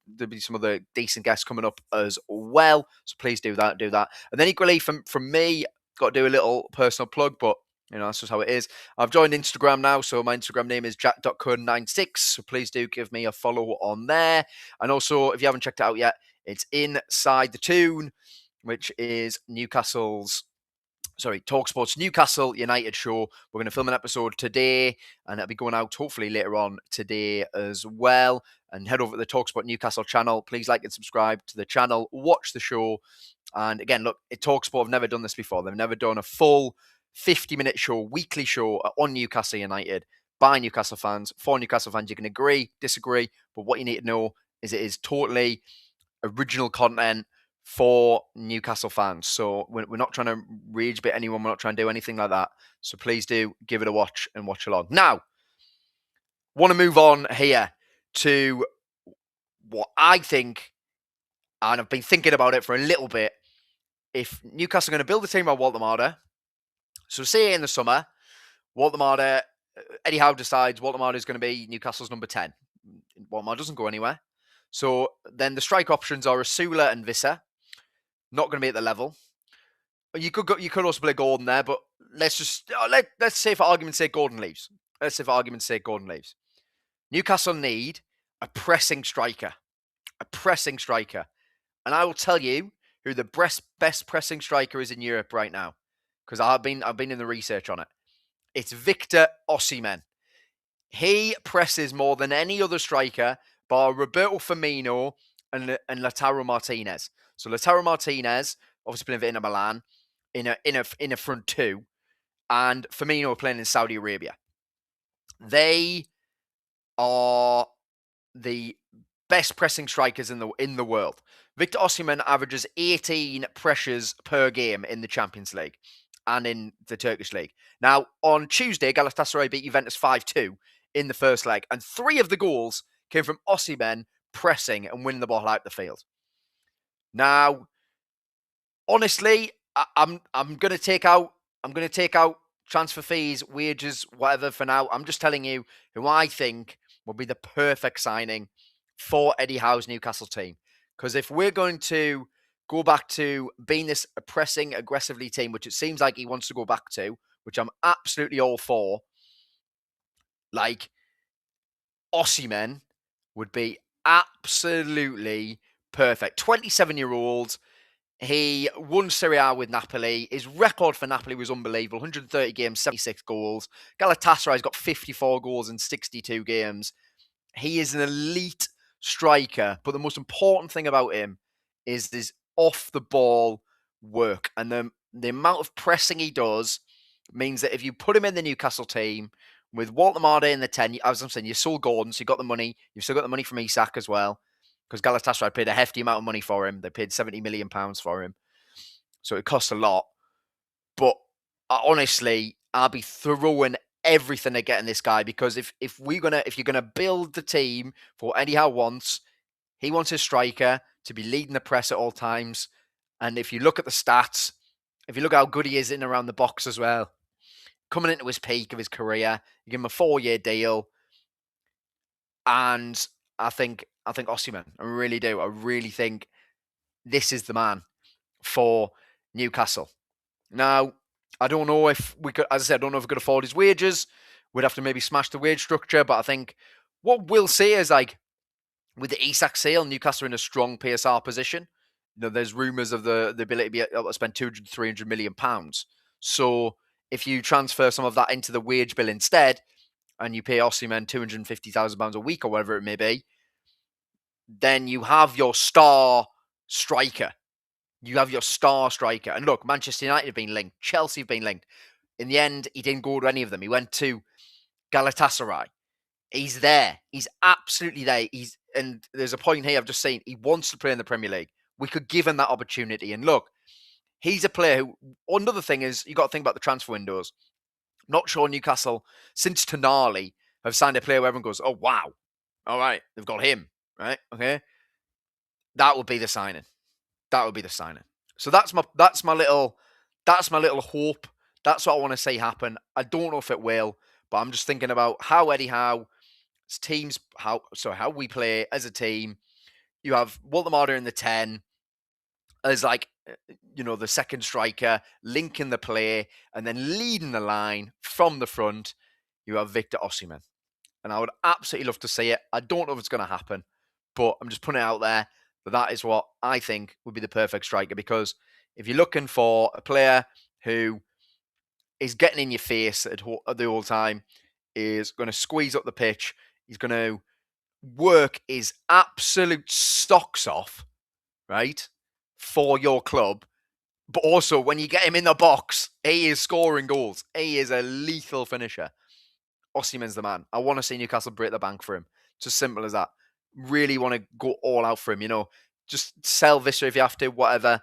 there'll be some other decent guests coming up as well. So please do that. And then equally from me, got to do a little personal plug, but you know, that's just how it is. I've joined Instagram now, so my Instagram name is jack.kun96. So please do give me a follow on there. And also, if you haven't checked it out yet, it's Inside the Toon, which is Newcastle's talkSPORT's Newcastle United show. We're going to film an episode today, and it'll be going out hopefully later on today as well. And head over to the talkSPORT Newcastle channel. Please like and subscribe to the channel. Watch the show. And again, look, talkSPORT have never done this before. They've never done a full 50-minute show, weekly show on Newcastle United by Newcastle fans, for Newcastle fans. You can agree, disagree, but what you need to know is it is totally original content for Newcastle fans. So we're not trying to rage bait anyone. We're not trying to do anything like that. So please do give it a watch and watch along. Now, want to move on here to what I think, and I've been thinking about it for a little bit. If Newcastle are going to build a team on Woltemade, so say in the summer, Woltemade, Eddie Howe decides Woltemade is going to be Newcastle's number 10. Woltemade doesn't go anywhere. So then the strike options are Asula and Visser. Not going to be at the level. You could also play Gordon there, but let's say for argument's sake Gordon leaves. Newcastle need a pressing striker. And I will tell you who the best pressing striker is in Europe right now, because I've been in the research on it. It's Victor Osimhen. He presses more than any other striker, bar Roberto Firmino and Lautaro Martinez. So Lautaro Martinez, obviously playing for Inter Milan, in a front two, and Firmino playing in Saudi Arabia. They are the best pressing strikers in the world. Victor Osimhen averages 18 pressures per game in the Champions League and in the Turkish League. Now, on Tuesday, Galatasaray beat Juventus 5-2 in the first leg, and 3 of the goals came from Osimhen pressing and winning the ball out the field. Now, honestly, I'm going to take out transfer fees, wages, whatever for now. I'm just telling you who I think will be the perfect signing for Eddie Howe's Newcastle team. Because if we're going to go back to being this pressing, aggressively team, which it seems like he wants to go back to, which I'm absolutely all for, like, Osimhen would be absolutely perfect. 27-year-old. He won Serie A with Napoli. His record for Napoli was unbelievable. 130 games, 76 goals. Galatasaray's got 54 goals in 62 games. He is an elite striker, but the most important thing about him is this off-the-ball work. And the amount of pressing he does means that if you put him in the Newcastle team with Woltemade in the 10, as I'm saying, you sold Gordon, so you got the money. You've still got the money from Isak as well, because Galatasaray paid a hefty amount of money for him. They paid £70 million for him. So it costs a lot. But honestly, I'll be throwing everything to getting this guy, because if you're gonna build the team for what Eddie Howe wants, he wants his striker to be leading the press at all times. And if you look at the stats, if you look how good he is in and around the box as well, coming into his peak of his career, you give him a 4-year deal, and I think Osimhen, I really do. I really think this is the man for Newcastle. Now, I don't know if we could, as I said, I don't know if we could afford his wages. We'd have to maybe smash the wage structure, but I think what we'll see is, like, with the Isak sale, Newcastle are in a strong PSR position. You know, there's rumours of the ability to be able to spend 200, 300 million pounds. So if you transfer some of that into the wage bill instead, and you pay Osimhen £250,000 a week or whatever it may be, then you have your star striker. And look, Manchester United have been linked. Chelsea have been linked. In the end, he didn't go to any of them. He went to Galatasaray. He's there. He's absolutely there. And there's a point here I've just seen. He wants to play in the Premier League. We could give him that opportunity. And look, he's a player who, another thing is, you got to think about the transfer windows. Not sure Newcastle, since Toon Army, have signed a player where everyone goes, oh, wow. All right, they've got him. Right? Okay. That would be the signing. So that's my little hope. That's what I want to see happen. I don't know if it will, but I'm just thinking about how Eddie Howe's teams, how we play as a team. You have Woltemade in the 10 as, like, you know, the second striker, linking the play, and then leading the line from the front. You have Victor Osimhen. And I would absolutely love to see it. I don't know if it's going to happen, but I'm just putting it out there that is what I think would be the perfect striker. Because if you're looking for a player who is getting in your face at the whole time, is going to squeeze up the pitch. He's going to work his absolute socks off, right, for your club. But also, when you get him in the box, he is scoring goals. He is a lethal finisher. Osimhen's the man. I want to see Newcastle break the bank for him. It's as simple as that. Really want to go all out for him, Just sell Visser if you have to, whatever.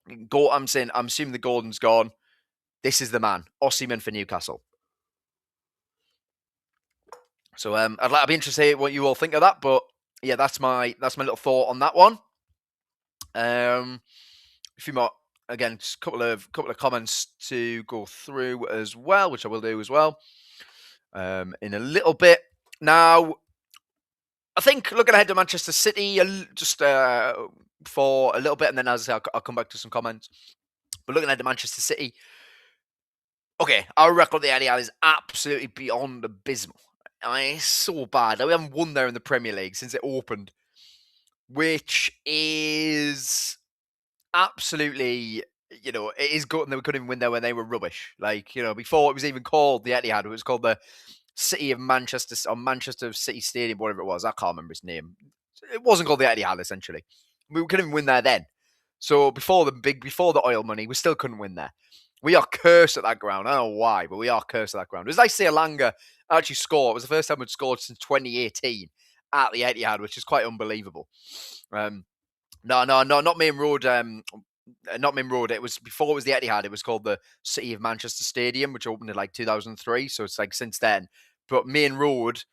I'm assuming the Gordon's gone. This is the man. Osimhen for Newcastle. So I'd be interested to hear what you all think of that. But yeah, that's my little thought on that one. A few more. Again, just a couple of comments to go through as well, which I will do as well in a little bit. Now, I think looking ahead to Manchester City, just for a little bit, and then as I say, I'll come back to some comments. But looking ahead to Manchester City, okay, our record the Eddie Howe is absolutely beyond abysmal. It's so bad. We haven't won there in the Premier League since it opened, which is absolutely, it is good, and they couldn't even win there when they were rubbish. Before it was even called the Etihad, it was called the City of Manchester, or Manchester City Stadium, whatever it was. I can't remember its name. It wasn't called the Etihad, essentially. We couldn't even win there then. So before the oil money, we still couldn't win there. We are cursed at that ground. I don't know why, but we are cursed at that ground. It was like Alanga actually scored. It was the first time we'd scored since 2018 at the Etihad, which is quite unbelievable. Not Main Road. Not Main Road. It was before it was the Etihad. It was called the City of Manchester Stadium, which opened in 2003. So it's since then. But Main Road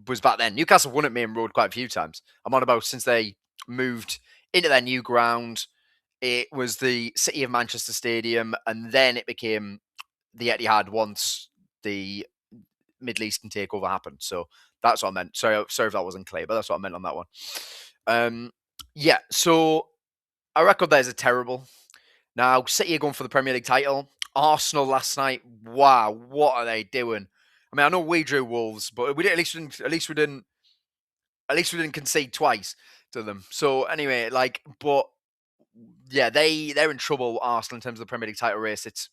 was back then. Newcastle won at Main Road quite a few times. I'm on about since they moved into their new ground. It was the City of Manchester Stadium, and then it became the Etihad once the Middle Eastern takeover happened. So that's what I meant. Sorry if that wasn't clear, but that's what I meant on that one. Yeah, so our record there is terrible. Now, City are going for the Premier League title. Arsenal last night, wow, what are they doing? I mean, I know we drew Wolves, but we didn't. At least we didn't concede twice to them. So anyway, but yeah, they're in trouble, Arsenal, in terms of the Premier League title race.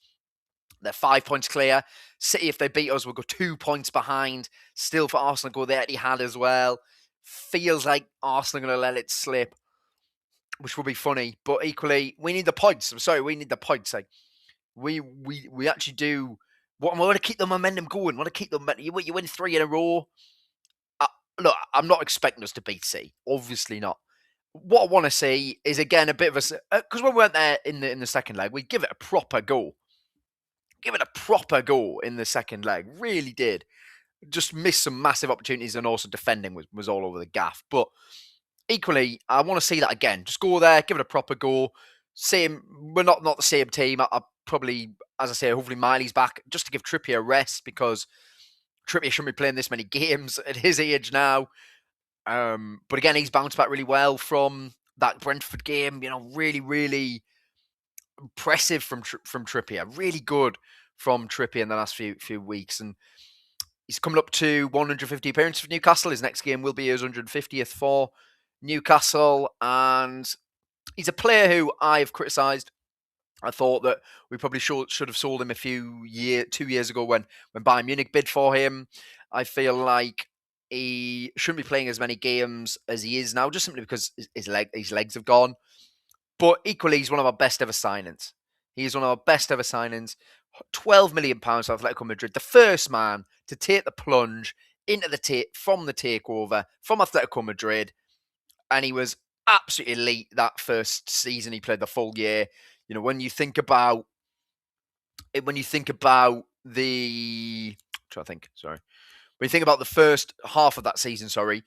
They're 5 points clear. City, if they beat us, will go 2 points behind. Still for Arsenal, go there. Etihad as well. Feels like Arsenal are going to let it slip, which will be funny. But equally, we need the points. I'm sorry, we need the points. We actually do. We want to keep the momentum going. We want to keep the momentum. You win 3 in a row. Look, I'm not expecting us to beat City. Obviously not. What I want to see is, again, a bit of a... Because when we went there in the second leg, we give it a proper go. Give it a proper go in the second leg. Really did. Just missed some massive opportunities, and also defending was all over the gaff. But equally, I want to see that again. Just go there, give it a proper go. We're not the same team. I probably, as I say, hopefully Miley's back just to give Trippier a rest, because Trippier shouldn't be playing this many games at his age now. But again, he's bounced back really well from that Brentford game. Really, really impressive from Trippier. Really good from Trippier in the last few weeks. And he's coming up to 150 appearances for Newcastle. His next game will be his 150th for Newcastle. And he's a player who I have criticised. I thought that we probably should have sold him 2 years ago when Bayern Munich bid for him. I feel like he shouldn't be playing as many games as he is now, just simply because his legs have gone. But equally, he's one of our best ever signings. He's one of our best ever signings. £12 million for Atletico Madrid. The first man to take the plunge into from the takeover from Atletico Madrid. And he was absolutely elite that first season. He played the full year. When you think about the... When you think about the first half of that season, he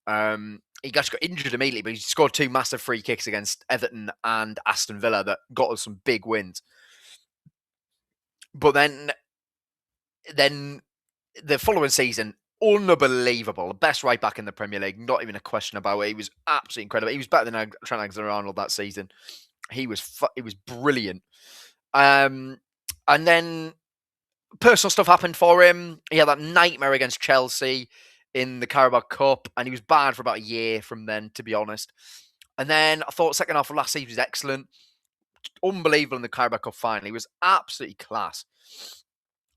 actually got injured immediately, but he scored 2 massive free kicks against Everton and Aston Villa that got us some big wins. But then the following season, unbelievable. The best right back in the Premier League, not even a question about it. He was absolutely incredible. He was better than Trent Alexander-Arnold that season. He was brilliant. And then personal stuff happened for him. He had that nightmare against Chelsea in the Carabao Cup, and he was bad for about a year from then, to be honest. And then I thought second half of last season was excellent. unbelievable in the Carabao Cup final. He was absolutely class.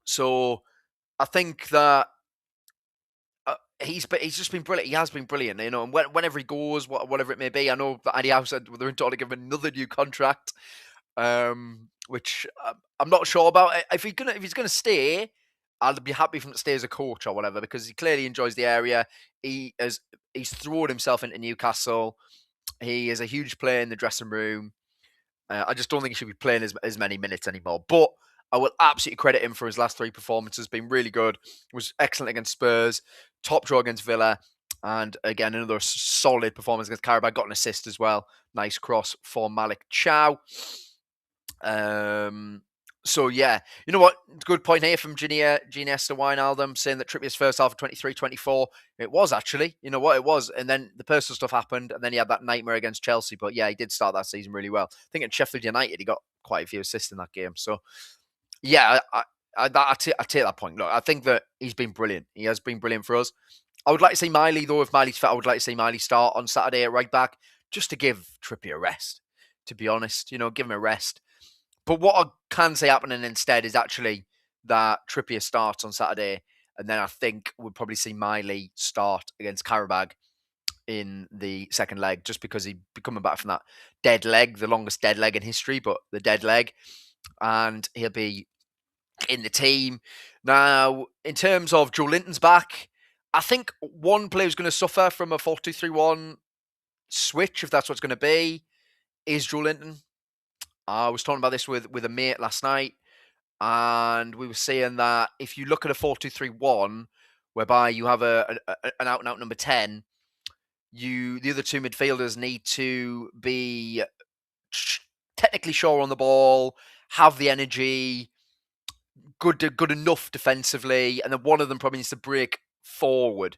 So I think that he's just been brilliant. He has been brilliant, you know. And whenever he goes, whatever it may be, I know that Eddie Howe said they're in talk to give him another new contract, which I'm not sure about. If he's gonna stay, I'll be happy for him to stay as a coach or whatever, because he clearly enjoys the area. He's thrown himself into Newcastle. He is a huge player in the dressing room. I just don't think he should be playing as many minutes anymore. But I will absolutely credit him for his last 3 performances. Been really good. Was excellent against Spurs. Top draw against Villa. And again, another solid performance against Carabao. Got an assist as well. Nice cross for Malik Thiaw. So yeah, you know what? Good point here from Geniesta Wijnaldum saying that Trippier's first half of 23-24. It was actually, you know what, it was. And then the personal stuff happened, and then he had that nightmare against Chelsea. But yeah, he did start that season really well. I think at Sheffield United, he got quite a few assists in that game. So yeah, I take that point. Look, I think that he's been brilliant. He has been brilliant for us. I would like to see Miley, though. If Miley's fit, I would like to see Miley start on Saturday at right back, just to give Trippier a rest, to be honest. You know, give him a rest. But what I can say happening instead is actually that Trippier starts on Saturday, and then I think we'll probably see Miley start against Karabag in the second leg, just because he'd be coming back from that dead leg, the longest dead leg in history, but the dead leg, and he'll be in the team. Now, in terms of Joe Linton's back, I think one player who's going to suffer from a 4-2-3-1 switch, if that's what's going to be, is Joe Linton. I was talking about this with a mate last night, and we were saying that if you look at a 4-2-3-1, whereby you have an out-and-out number 10, the other two midfielders need to be technically sure on the ball, have the energy, good enough defensively, and then one of them probably needs to break forward.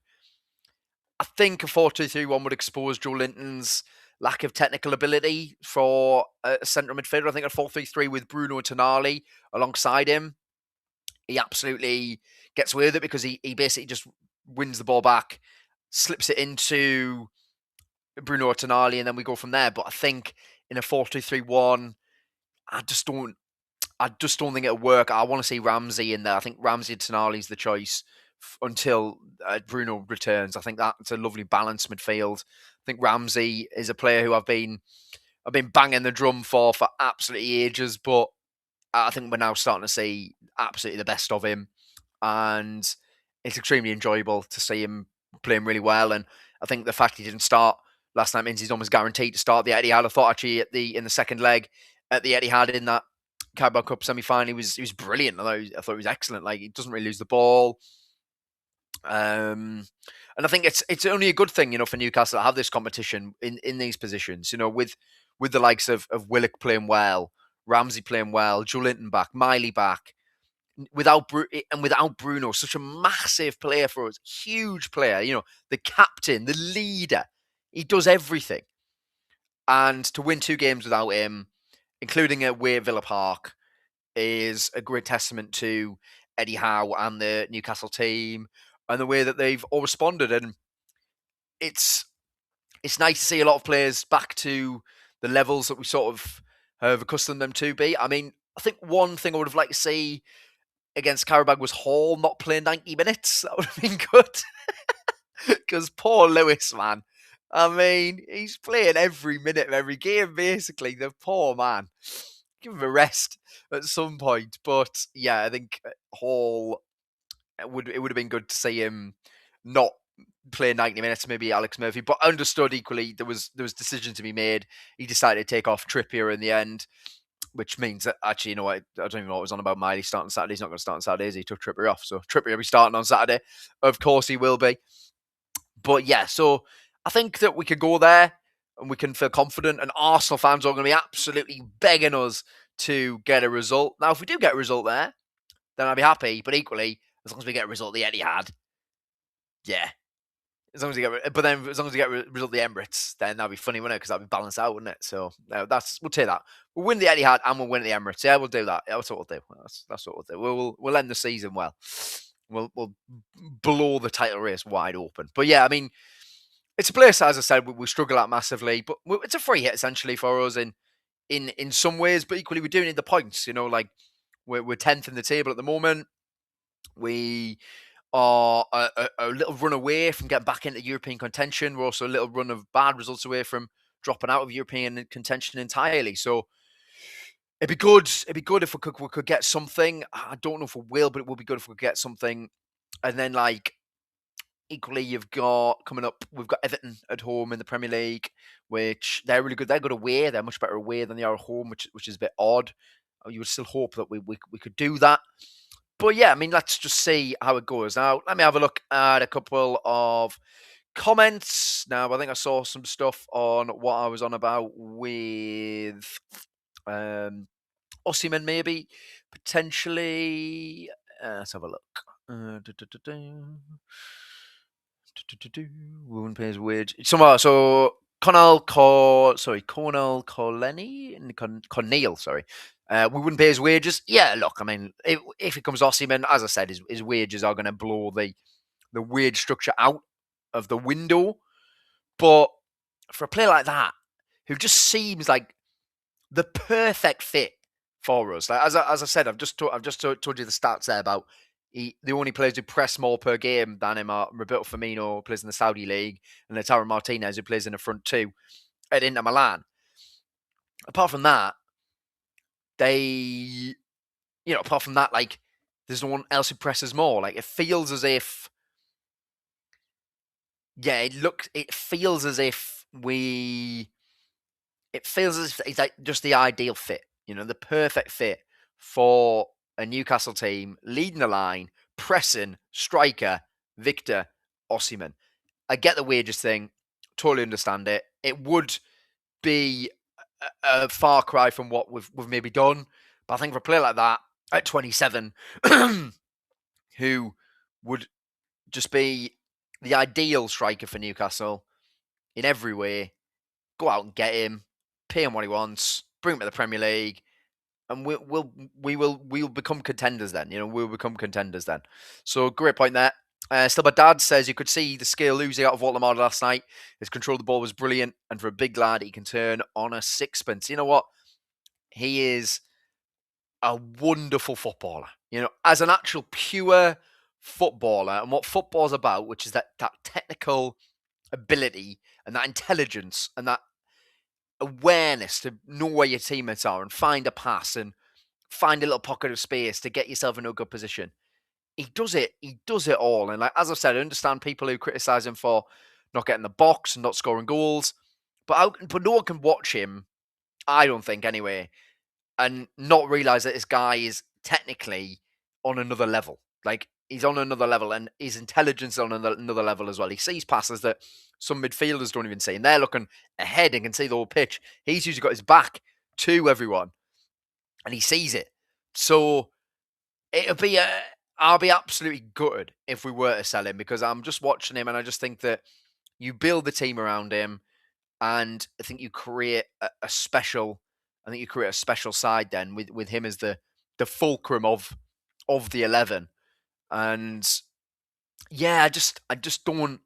I think a 4-2-3-1 would expose Joe Linton's lack of technical ability for a central midfielder. I think a 4-3-3 with Bruno Tonali alongside him, he absolutely gets away with it, because he basically just wins the ball back, slips it into Bruno Tonali, and then we go from there. But I think in a 4-2-3-1, I just don't think it'll work. I want to see Ramsey in there. I think Ramsey and Tonali's the choice until Bruno returns. I think that's a lovely balanced midfield. I think Ramsey is a player who I've been banging the drum for absolutely ages, but I think we're now starting to see absolutely the best of him, and it's extremely enjoyable to see him playing really well. And I think the fact he didn't start last night means he's almost guaranteed to start the Etihad. I thought actually in the second leg at the Etihad in that Carabao Cup semi-final, he was brilliant. I thought he was excellent. Like, he doesn't really lose the ball. And I think it's only a good thing, you know, for Newcastle to have this competition in these positions, you know, with the likes of Willock playing well, Ramsey playing well, Joe Linton back, Miley back, without Bruno, such a massive player for us, huge player, you know, the captain, the leader, he does everything. And to win 2 games without him, including away at Villa Park, is a great testament to Eddie Howe and the Newcastle team and the way that they've all responded. And it's nice to see a lot of players back to the levels that we sort of have accustomed them to be. I mean, I think one thing I would have liked to see against Karabag was Hall not playing 90 minutes. That would have been good. Because poor Lewis, man. I mean, he's playing every minute of every game, basically. The poor man. Give him a rest at some point. But yeah, I think Hall, it would have been good to see him not play 90 minutes, maybe Alex Murphy, but understood equally there was decision to be made. He decided to take off Trippier in the end, which means that actually, you know what, I don't even know what was on about Miley starting Saturday. He's not going to start on Saturday, is he? Took Trippier off. So Trippier will be starting on Saturday. Of course he will be. But yeah, so I think that we could go there and we can feel confident, and Arsenal fans are going to be absolutely begging us to get a result. Now, if we do get a result there, then I'll be happy, but equally, as long as we get a result the Etihad, yeah. As long as we get a result the Emirates, then that'd be funny, wouldn't it? Because that'd be balanced out, wouldn't it? So we'll take that. We'll win the Etihad and we'll win the Emirates. Yeah, we'll do that. Yeah, that's what we'll do. That's what we'll do. We'll end the season well. We'll blow the title race wide open. But yeah, I mean, it's a place, as I said, we struggle at massively, but it's a free hit essentially for us. And in some ways, but equally we do need the points. Like we're 10th in the table at the moment. We are a little run away from getting back into European contention. We're also a little run of bad results away from dropping out of European contention entirely. So it'd be good. It'd be good if we could get something. I don't know if we will, but it would be good if we could get something. And then like equally, you've got coming up. We've got Everton at home in the Premier League, which they're really good. They're good away. They're much better away than they are at home, which is a bit odd. You would still hope that we could do that. But yeah, I mean, let's just see how it goes. Now, let me have a look at a couple of comments. Now, I think I saw some stuff on what I was on about with Osimhen, maybe, potentially. Let's have a look. Wouldn't pay his wage. So Cornell Cornell, sorry. We wouldn't pay his wages. Yeah, look, I mean, if it comes Osimhen, as I said, his wages are going to blow the wage structure out of the window. But for a player like that, who just seems like the perfect fit for us, like as I said, I've just told you the stats there about the only players who press more per game than him are Roberto Firmino, who plays in the Saudi League, and Lautaro Martinez, who plays in the front two at Inter Milan. Apart from that, apart from that, like, there's no one else who presses more. Like, it feels as if, it feels as if it's like just the ideal fit, the perfect fit for a Newcastle team, leading the line, pressing, striker, Victor Osimhen. I get the wages thing, totally understand it. It would be a far cry from what we've maybe done, but I think for a player like that at 27, who would just be the ideal striker for Newcastle in every way, go out and get him, pay him what he wants, bring him to the Premier League, and we'll become contenders then. We'll become contenders then. So great point there. Still, my dad says you could see the skill losing out of Woltemade last night. His control of the ball was brilliant, and for a big lad, he can turn on a sixpence. You know what? He is a wonderful footballer. As an actual pure footballer, and what football's about, which is that technical ability and that intelligence and that awareness to know where your teammates are and find a pass and find a little pocket of space to get yourself into a good position. He does it all. And like, as I said, I understand people who criticize him for not getting the box and not scoring goals, but no one can watch him, I don't think anyway, and not realize that this guy is technically on another level. Like, he's on another level, and his intelligence is on another level as well. He sees passes that some midfielders don't even see, and they're looking ahead and can see the whole pitch. He's usually got his back to everyone, and he sees it. So I'll be absolutely gutted if we were to sell him, because I'm just watching him and I just think that you build the team around him, and I think you create a special side then with him as the fulcrum of the 11. And yeah, I just don't want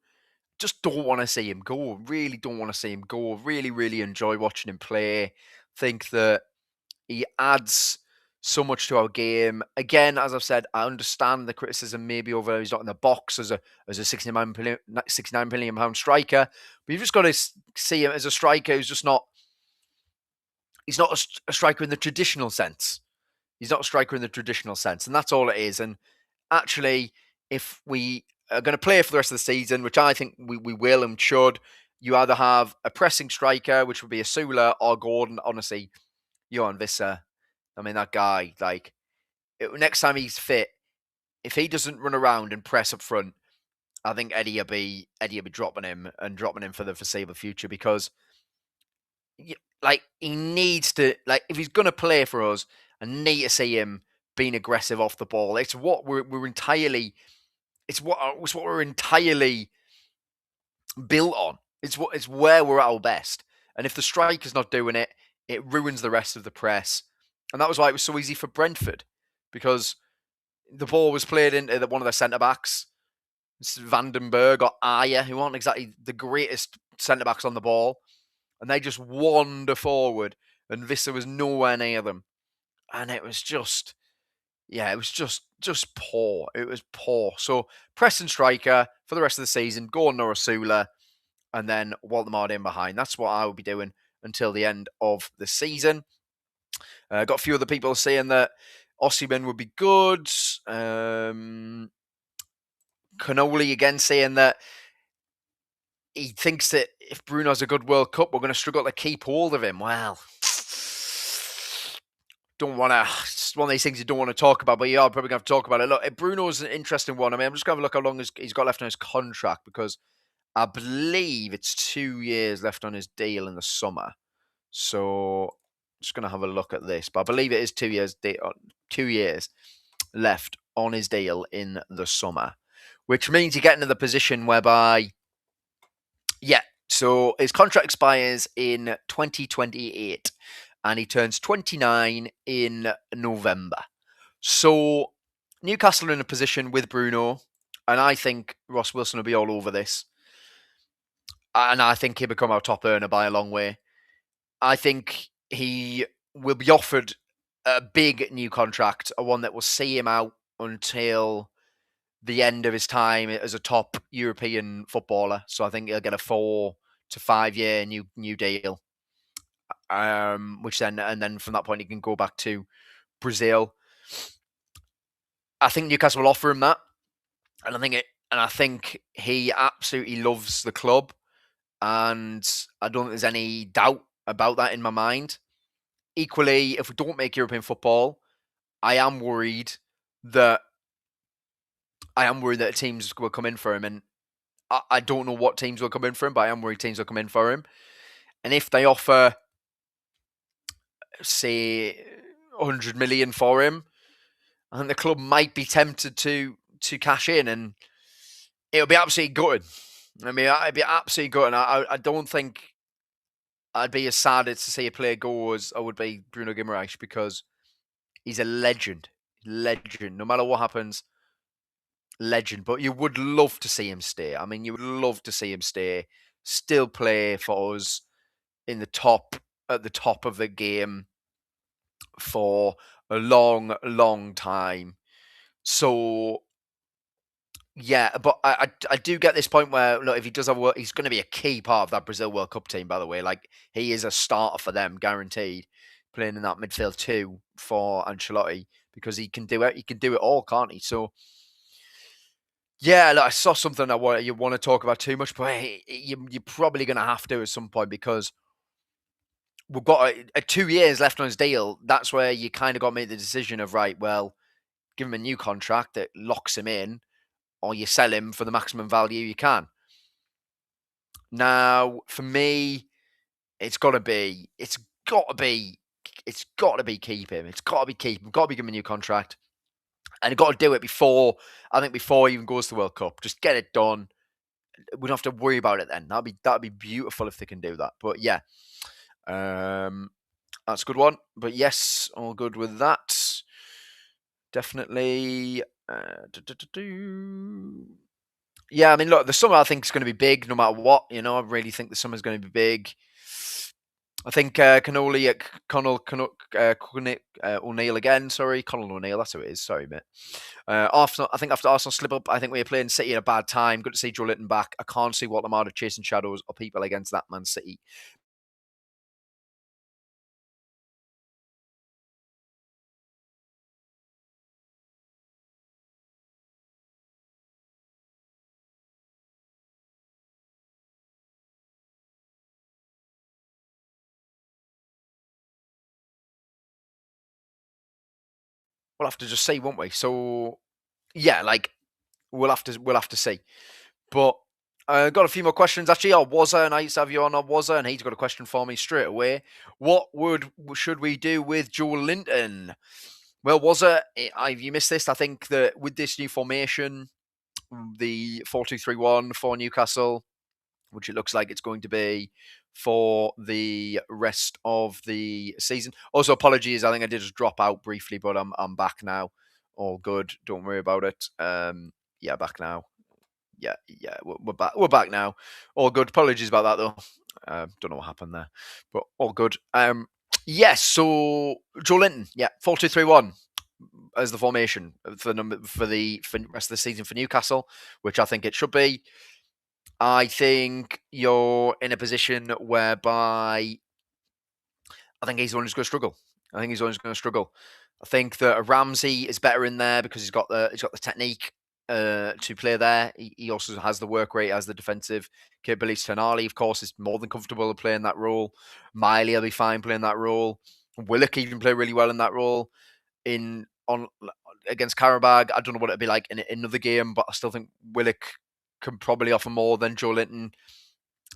to see him go. Really don't want to see him go. Really, really enjoy watching him play. Think that he adds so much to our game. Again, as I've said, I understand the criticism maybe over he's not in the box as a 69 million pound striker, but you've just got to see him as a striker who's just not. He's not a striker in the traditional sense. He's not a striker in the traditional sense, and that's all it is. And actually, if we are going to play for the rest of the season, which I think we will and should, you either have a pressing striker, which would be a Sula or Gordon. Honestly, Johan Visser, I mean, that guy, like, next time he's fit, if he doesn't run around and press up front, I think Eddie will be dropping him for the foreseeable future, because like, he needs to, like, if he's going to play for us, I need to see him being aggressive off the ball. It's what we're entirely built on. It's where we're at our best. And if the striker's not doing it, it ruins the rest of the press. And that was why it was so easy for Brentford, because the ball was played into one of their centre-backs, Vandenberg or Ayer, who aren't exactly the greatest centre-backs on the ball. And they just wander forward and Vista was nowhere near them. And it was just, it was just poor. It was poor. So Preston striker for the rest of the season, Gordon Norasula, and then Woltemade in behind. That's what I will be doing until the end of the season. Got a few other people saying that Osimhen would be good. Cannoli again saying that he thinks that if Bruno's a good World Cup, we're going to struggle to keep hold of him. Well, don't want to. It's one of these things you don't want to talk about, but you are probably going to have to talk about it. Look, Bruno's an interesting one. I mean, I'm just going to have a look how long he's got left on his contract, because I believe it's 2 years left on his deal in the summer. So just going to have a look at this, but I believe it is 2 years. 2 years left on his deal in the summer, which means you get into the position whereby, so his contract expires in 2028 and he turns 29 in November. So Newcastle are in a position with Bruno, and I think Ross Wilson will be all over this. And I think he'll become our top earner by a long way. I think he will be offered a big new contract, one that will see him out until the end of his time as a top European footballer. So I think he'll get a 4 to 5 year new deal. Which then from that point he can go back to Brazil. I think Newcastle will offer him that, and I think he absolutely loves the club, and I don't think there's any doubt about that in my mind. Equally, if we don't make European football, I am worried that teams will come in for him, and I don't know what teams will come in for him, but I am worried teams will come in for him. And if they offer, say, 100 million for him, I think the club might be tempted to cash in, and it'll be absolutely gutted. I mean, it'd be absolutely gutted. I don't think I'd be as sad to see a player go as I would be Bruno Guimaraes, because he's a legend. Legend. No matter what happens, legend. But you would love to see him stay. I mean, you would love to see him stay, still play for us at the top of the game for a long, long time. So yeah, but I do get this point where, look, if he does have work, he's going to be a key part of that Brazil World Cup team, by the way. Like, he is a starter for them, guaranteed, playing in that midfield too for Ancelotti, because he can do it. He can do it all, can't he? So yeah, look, I saw something you want to talk about too much, but you're probably going to have to at some point, because we've got 2 years left on his deal. That's where you kind of got to make the decision of, right, well, give him a new contract that locks him in, or you sell him for the maximum value you can. Now, for me, it's got to be keep him. It's got to be keep him. Got to be giving him a new contract, and got to do it before he even goes to the World Cup. Just get it done. We don't have to worry about it then. That'd be beautiful if they can do that. But yeah, that's a good one. But yes, all good with that. Definitely. Yeah, I mean, look, the summer I think is going to be big no matter what. You know, I really think the summer's going to be big. I think Connolly, O'Neill again. Sorry, Connell O'Neill. That's who it is. Sorry, mate. Arsenal. I think after Arsenal slip up, I think we are playing City at a bad time. Good to see Joe Linton back. I can't see Woltemade chasing shadows or people against that Man City. We'll have to just see, won't we? So yeah, like we'll have to see. But got a few more questions actually. Wazza, and I used to have you on Wazza, and he's got a question for me straight away. What should we do with Joe Linton? Well, Wazza, you missed this. I think that with this new formation, the 4-2-3-1 for Newcastle, which it looks like it's going to be for the rest of the season. Also, apologies, I think I did just drop out briefly, but I'm back now. All good. Don't worry about it. Yeah, back now. Yeah, we're back. We're back now. All good. Apologies about that though. Don't know what happened there, but all good. Yes, so Joe Linton, 4-2-3-1 as the formation for the rest of the season for Newcastle, which I think it should be. I think you're in a position whereby I think he's the one who's going to struggle. I think that Ramsey is better in there because he's got the technique to play there. He also has the work rate, has the defensive capabilities. Toon Army, of course, is more than comfortable playing that role. Miley will be fine playing that role. Willock even play really well in that role. Against Karabag, I don't know what it'd be like in another game, but I still think Willock can probably offer more than Joe Linton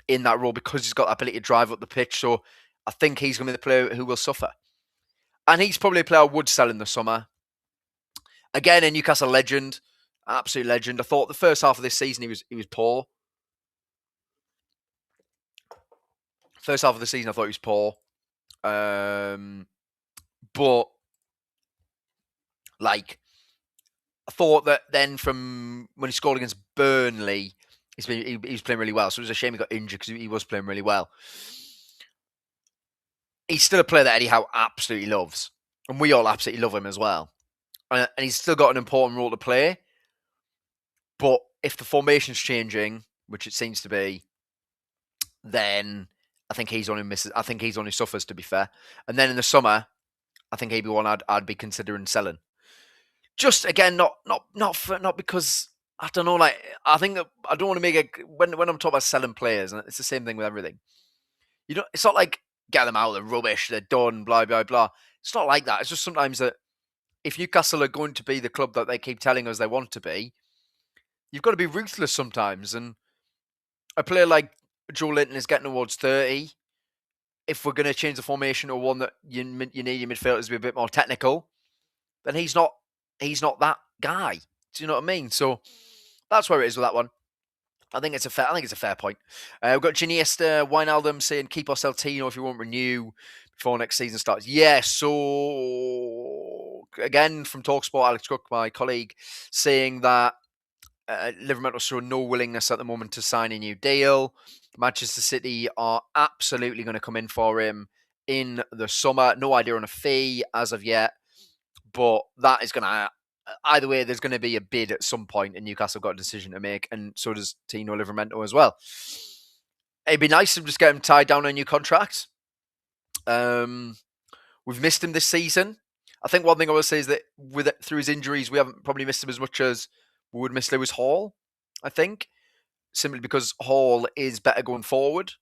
in that role because he's got the ability to drive up the pitch. So I think he's going to be the player who will suffer. And he's probably a player I would sell in the summer. Again, a Newcastle legend, absolute legend. I thought the first half of this season he was poor. First half of the season I thought he was poor. But like I thought that then from when he scored against Burnley, he was playing really well. So it was a shame he got injured because he was playing really well. He's still a player that Eddie Howe absolutely loves. And we all absolutely love him as well. And he's still got an important role to play. But if the formation's changing, which it seems to be, then I think he's only suffers, to be fair. And then in the summer, I think he'd be one I'd be considering selling. Just again, not because I don't know. Like I think that I don't want to make it when I'm talking about selling players, and it's the same thing with everything. It's not like get them out, they're rubbish, they're done, blah blah blah. It's not like that. It's just sometimes that if Newcastle are going to be the club that they keep telling us they want to be, you've got to be ruthless sometimes. And a player like Joe Linton is getting towards 30. If we're going to change the formation to one that you need your midfielders to be a bit more technical, then he's not that guy. Do you know what I mean? So that's where it is with that one. I think it's a fair point. We've got Ginesta Wijnaldum saying keep or sell Tino if you won't renew before next season starts. Yeah, so again from talkSPORT, Alex Cook, my colleague, saying that Liverpool show no willingness at the moment to sign a new deal. Manchester City are absolutely going to come in for him in the summer. No idea on a fee as of yet, but that is going to either way. There's going to be a bid at some point, and Newcastle got a decision to make, and so does Tino Livramento as well. It'd be nice to just get him tied down on a new contract. We've missed him this season. I think one thing I will say is that through his injuries, we haven't probably missed him as much as we would miss Lewis Hall, I think, simply because Hall is better going forward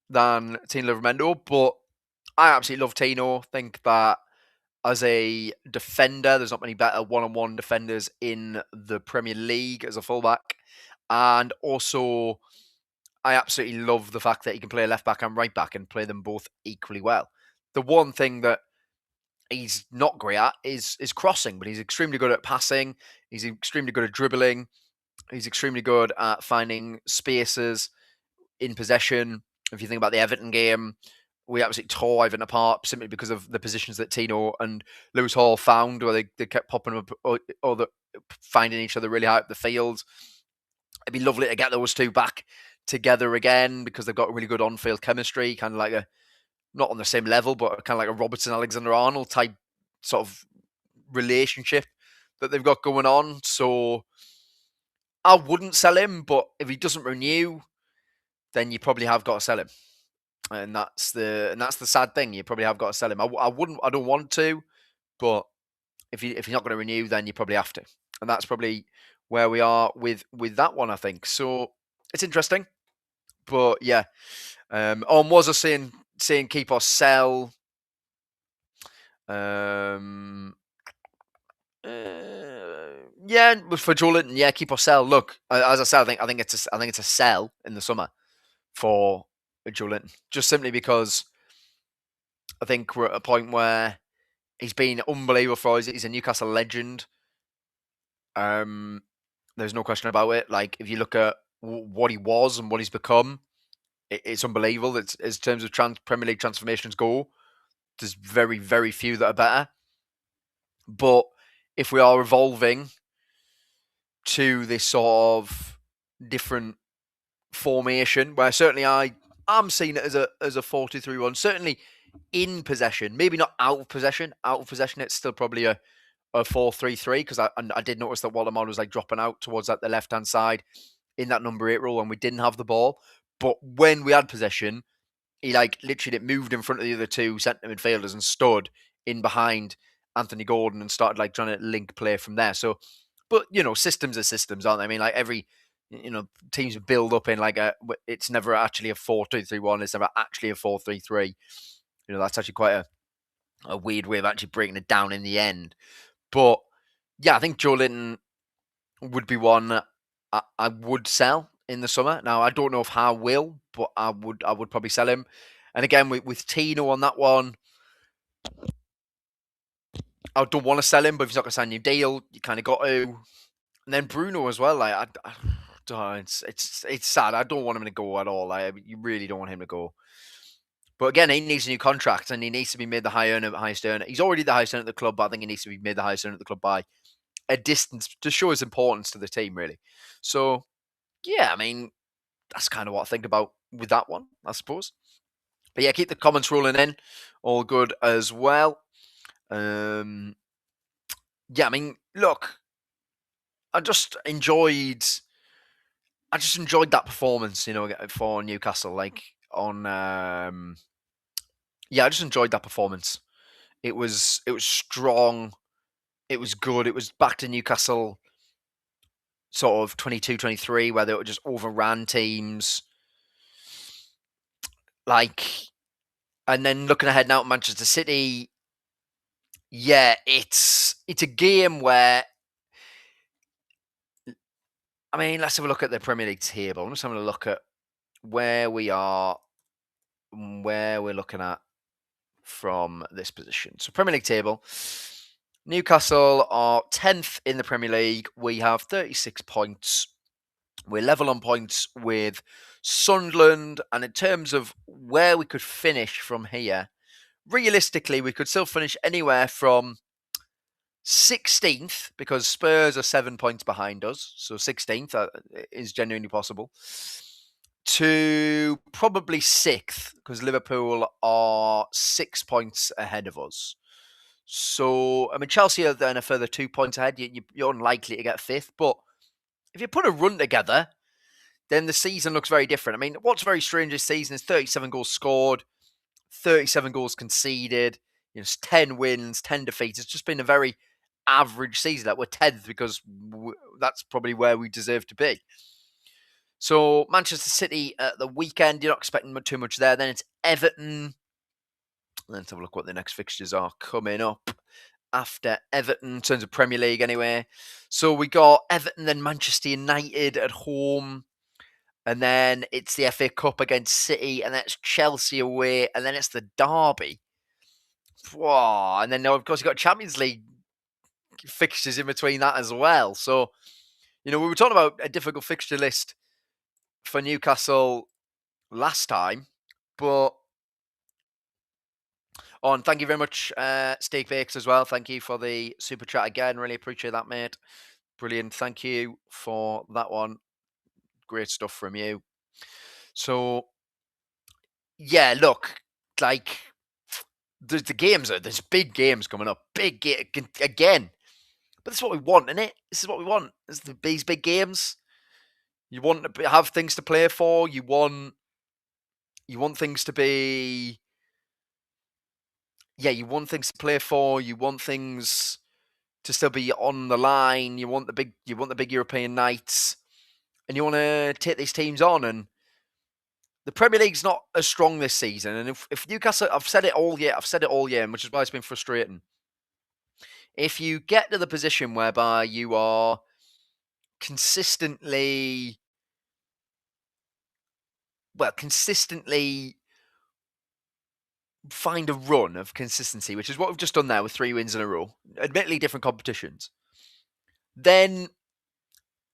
than Tino Livramento. But I absolutely love Tino. Think that as a defender, there's not many better one-on-one defenders in the Premier League as a fullback. And also, I absolutely love the fact that he can play left back and right back and play them both equally well. The one thing that he's not great at is crossing, but he's extremely good at passing. He's extremely good at dribbling. He's extremely good at finding spaces in possession. If you think about the Everton game, we absolutely tore Everton apart simply because of the positions that Tino and Lewis Hall found, where they kept popping up or finding each other really high up the field. It'd be lovely to get those two back together again because they've got really good on-field chemistry, kind of like not on the same level, but kind of like a Robertson-Alexander-Arnold type sort of relationship that they've got going on. So I wouldn't sell him, but if he doesn't renew, then you probably have got to sell him. And that's the sad thing. You probably have got to sell him. I don't want to, but if he's not going to renew, then you probably have to. And that's probably where we are with that one, I think. So it's interesting. But yeah. Was I saying keep or sell? Yeah, for Joe Linton, yeah, keep or sell. Look, as I said, I think it's a sell in the summer for Joe Linton, just simply because I think we're at a point where he's been unbelievable for us. He's a Newcastle legend. There's no question about it. Like if you look at what he was and what he's become, it's unbelievable. It's in terms of Premier League transformations go. There's very, very few that are better. But if we are evolving to this sort of different formation, where certainly I'm seeing it as a 4-2-3-1. Certainly, in possession, maybe not out of possession. Out of possession, it's still probably a 4-3-3 because I did notice that Woltemade was like dropping out towards the left hand side in that number 8 role when we didn't have the ball. But when we had possession, he like literally moved in front of the other two centre midfielders and stood in behind Anthony Gordon and started like trying to link play from there. So, but you know, systems are systems, aren't they? I mean, like every, you know, teams build up in like it's never actually a 4-2-3-1. It's never actually a 4-3-3. You know, that's actually quite a weird way of actually breaking it down in the end. But yeah, I think Joe Linton would be one I would sell in the summer. Now, I don't know if Howe will, but I would probably sell him. And again, with Tino on that one, I don't want to sell him, but if he's not going to sign a new deal, you kind of got to. And then Bruno as well. Like, it's sad. I don't want him to go at all. You really don't want him to go. But again, he needs a new contract, and he needs to be made the highest earner. He's already the highest earner at the club, but I think he needs to be made the highest earner at the club by a distance to show his importance to the team, really. So, yeah, I mean, that's kind of what I think about with that one, I suppose. But yeah, keep the comments rolling in. All good as well. Yeah, I mean, look, I just enjoyed that performance, you know, for Newcastle. Like on, yeah, I just enjoyed that performance. It was strong. It was good. It was back to Newcastle sort of 22-23, where they just overran teams. Like, and then looking ahead now at Manchester City, yeah, it's a game where, I mean, let's have a look at the Premier League table. I'm just having a look at where we are, where we're looking at from this position. So Premier League table, Newcastle are 10th in the Premier League. We have 36 points. We're level on points with Sunderland. And in terms of where we could finish from here, realistically, we could still finish anywhere from 16th, because Spurs are 7 points behind us. So 16th is genuinely possible, to probably 6th, because Liverpool are 6 points ahead of us. So, I mean, Chelsea are then a further 2 points ahead. You're unlikely to get 5th. But if you put a run together, then the season looks very different. I mean, what's very strange this season is 37 goals scored, 37 goals conceded, you know, 10 wins, 10 defeats. It's just been a very average season. That we're 10th because that's probably where we deserve to be. So Manchester City at the weekend, you're not expecting too much there. Then it's Everton. Let's have a look what the next fixtures are coming up after Everton, in terms of Premier League anyway. So we got Everton, then Manchester United at home. And then it's the FA Cup against City, and that's Chelsea away, and then it's the derby. Wow. And then, of course, you've got Champions League fixtures in between that as well. So, you know, we were talking about a difficult fixture list for Newcastle last time, but... Oh, and thank you very much, Steve Bakes, as well. Thank you for the super chat again. Really appreciate that, mate. Brilliant. Thank you for that one. Great stuff from you. So, yeah, look, like, there's big games coming up. Again. But this is what we want, isn't it? This is what we want. These big games. You want to have things to play for. You want things to be... Yeah, you want things to play for. You want things to still be on the line. You want the big European nights. And you want to take these teams on. And the Premier League's not as strong this season. And if Newcastle, I've said it all year, which is why it's been frustrating. If you get to the position whereby you are consistently find a run of consistency, which is what we've just done there with 3 wins in a row, admittedly different competitions, then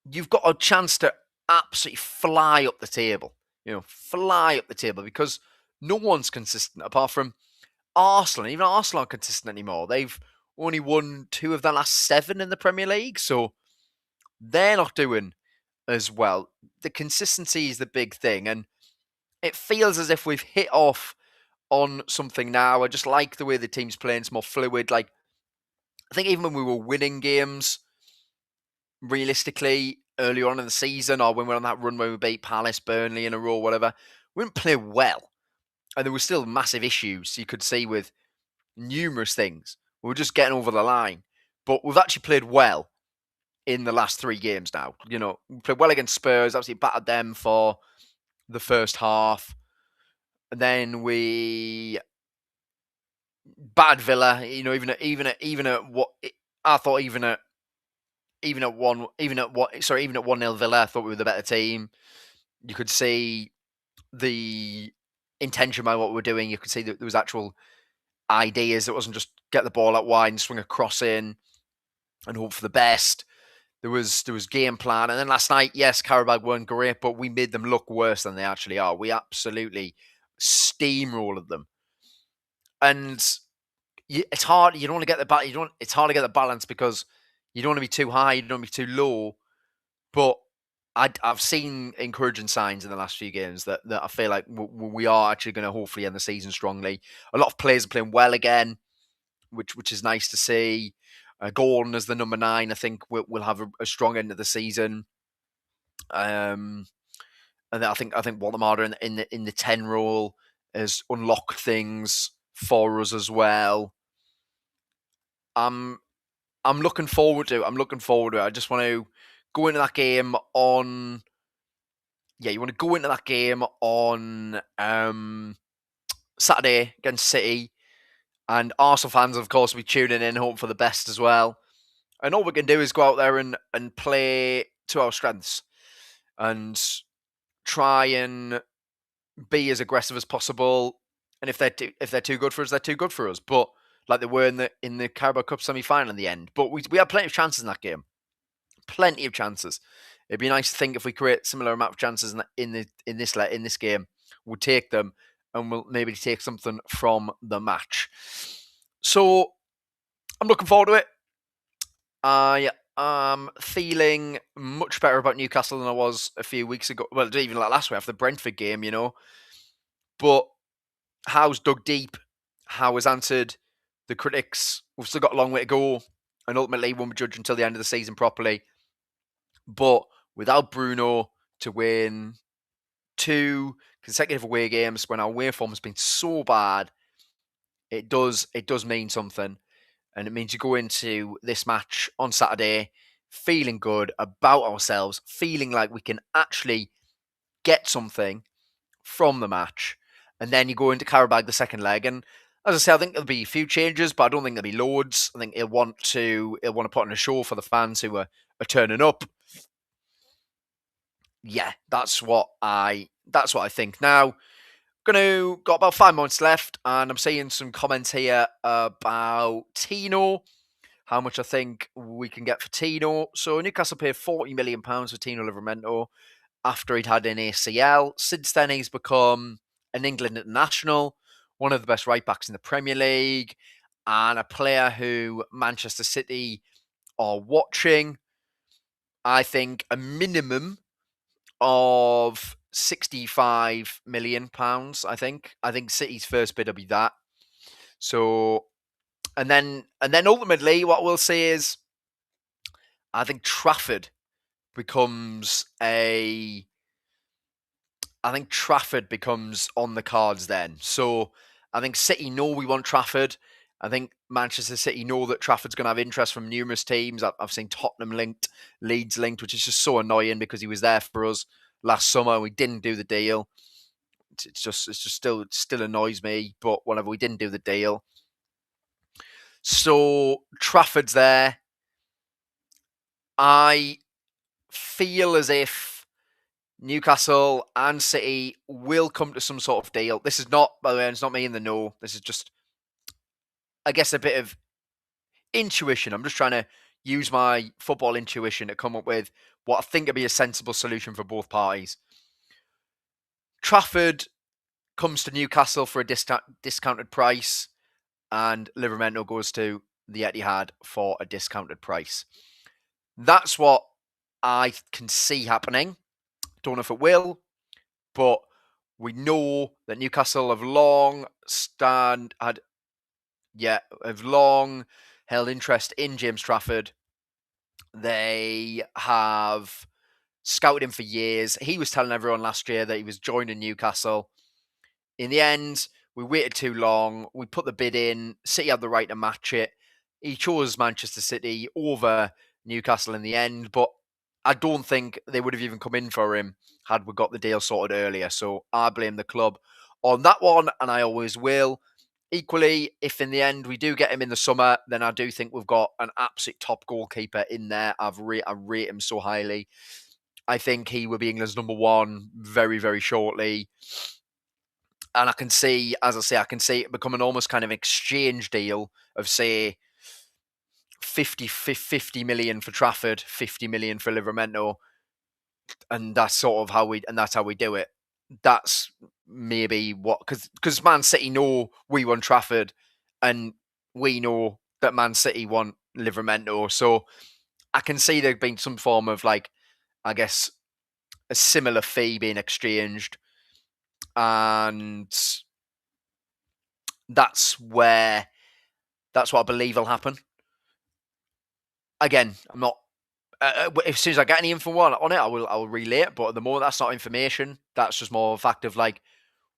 you've got a chance to absolutely fly up the table. You know, fly up the table, because no one's consistent apart from Arsenal. Even Arsenal aren't consistent anymore. They've only won 2 of the last 7 in the Premier League, so they're not doing as well. The consistency is the big thing, and it feels as if we've hit off on something now. I just like the way the team's playing. It's more fluid. Like, I think even when we were winning games, realistically, early on in the season, or when we were on that run where we beat Palace, Burnley in a row, whatever, we didn't play well. And there were still massive issues you could see with numerous things. We were just getting over the line. But we've actually played well in the last 3 games now. You know, we played well against Spurs, obviously battered them for the first half. And then we battered Villa, you know, even at what I thought even at 1-0 Villa, I thought we were the better team. You could see the intention by what we were doing. You could see that there was actual ideas. It wasn't just get the ball out wide and swing a cross in and hope for the best. There was game plan. And then last night, yes, Qarabag weren't great, but we made them look worse than they actually are. We absolutely steamrolled them. And it's hard. You don't want to get the It's hard to get the balance because you don't want to be too high, you don't want to be too low. But I've seen encouraging signs in the last few games that I feel like we are actually going to hopefully end the season strongly. A lot of players are playing well again, which is nice to see. Gordon as the number 9, I think we'll have a strong end of the season. And I think Woltemade in the 10 role has unlocked things for us as well. I'm looking forward to it. I just want to go into that game on. Yeah, you want to go into that game on Saturday against City. And Arsenal fans, of course, will be tuning in, hoping for the best as well. And all we can do is go out there and play to our strengths and try and be as aggressive as possible. And if they're too good for us, they're too good for us. But like they were in the Carabao Cup semi-final in the end. But we had plenty of chances in that game. Plenty of chances. It'd be nice to think if we create similar amount of chances in this game, we'll take them and we'll maybe take something from the match. So I'm looking forward to it. I am feeling much better about Newcastle than I was a few weeks ago. Well, even like last week after the Brentford game, you know. But Howe's dug deep. Howe has answered the critics. We've still got a long way to go. And ultimately, won't be judged until the end of the season properly. But without Bruno to win 2 consecutive away games when our away form has been so bad, it does mean something. And it means you go into this match on Saturday feeling good about ourselves, feeling like we can actually get something from the match. And then you go into Qarabag the second leg. And as I say, I think there'll be a few changes, but I don't think there'll be loads. I think he'll want to put on a show for the fans who are turning up. Yeah, that's what I think. Now, got about 5 months left, and I'm seeing some comments here about Tino, how much I think we can get for Tino. So Newcastle paid £40 million for Tino Livramento after he'd had an ACL. Since then, he's become an England international, one of the best right-backs in the Premier League, and a player who Manchester City are watching. I think a minimum of £65 million, I think. I think City's first bid will be that. So, and then ultimately what we'll see is, I think Trafford becomes on the cards then. So I think City know we want Trafford. I think Manchester City know that Trafford's going to have interest from numerous teams. I've seen Tottenham linked, Leeds linked, which is just so annoying because he was there for us last summer. We didn't do the deal. It's just still annoys me, but whatever, we didn't do the deal. So Trafford's there. I feel as if Newcastle and City will come to some sort of deal. This is not, by the way, it's not me in the know. This is just, I guess, a bit of intuition. I'm just trying to use my football intuition to come up with what I think would be a sensible solution for both parties. Trafford comes to Newcastle for a discounted price, and Livramento goes to the Etihad for a discounted price. That's what I can see happening. Don't know if it will, but We know that Newcastle have long held interest in James Trafford. They have scouted him for years. He was telling everyone last year that he was joining Newcastle. In the end, we waited too long. We put the bid in. City had the right to match it. He chose Manchester City over Newcastle in the end, but I don't think they would have even come in for him had we got the deal sorted earlier. So I blame the club on that one, and I always will. Equally, if in the end we do get him in the summer, then I do think we've got an absolute top goalkeeper in there. I rate him so highly. I think he will be England's number one very, very shortly. And I can see, as I say, I can see it becoming almost kind of an exchange deal of, say, 50 million for Trafford, 50 million for Livramento. And that's sort of how we do it. That's maybe what, because Man City know we want Trafford and we know that Man City want Livramento. So I can see there being some form of, like, I guess, a similar fee being exchanged. And that's what I believe will happen. Again, I'm not. As soon as I get any info on it, I will relay it. But at the moment, that's not information. That's just more a fact of, like,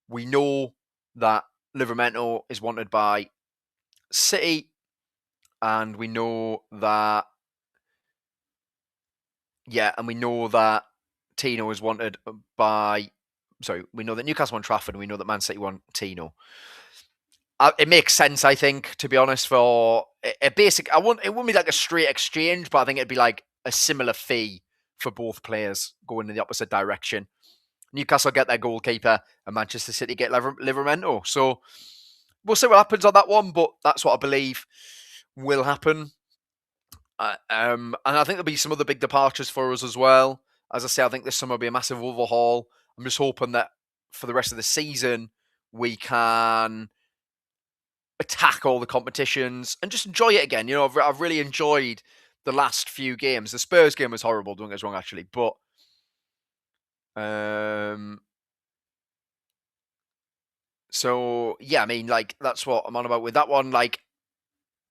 we know that Livramento is wanted by City, and we know that Tino is wanted by. Sorry, we know that Newcastle want Trafford, and we know that Man City want Tino. It makes sense, I think, to be honest. For a basic, it wouldn't be like a straight exchange, but I think it'd be like a similar fee for both players going in the opposite direction. Newcastle get their goalkeeper, and Manchester City get Livramento. So we'll see what happens on that one, but that's what I believe will happen. And I think there'll be some other big departures for us as well. As I say, I think this summer will be a massive overhaul. I'm just hoping that for the rest of the season, we can attack all the competitions and just enjoy it again. You know, I've really enjoyed the last few games. The Spurs game was horrible, don't get us wrong, actually. But so, yeah, I mean, like, that's what I'm on about with that one. Like,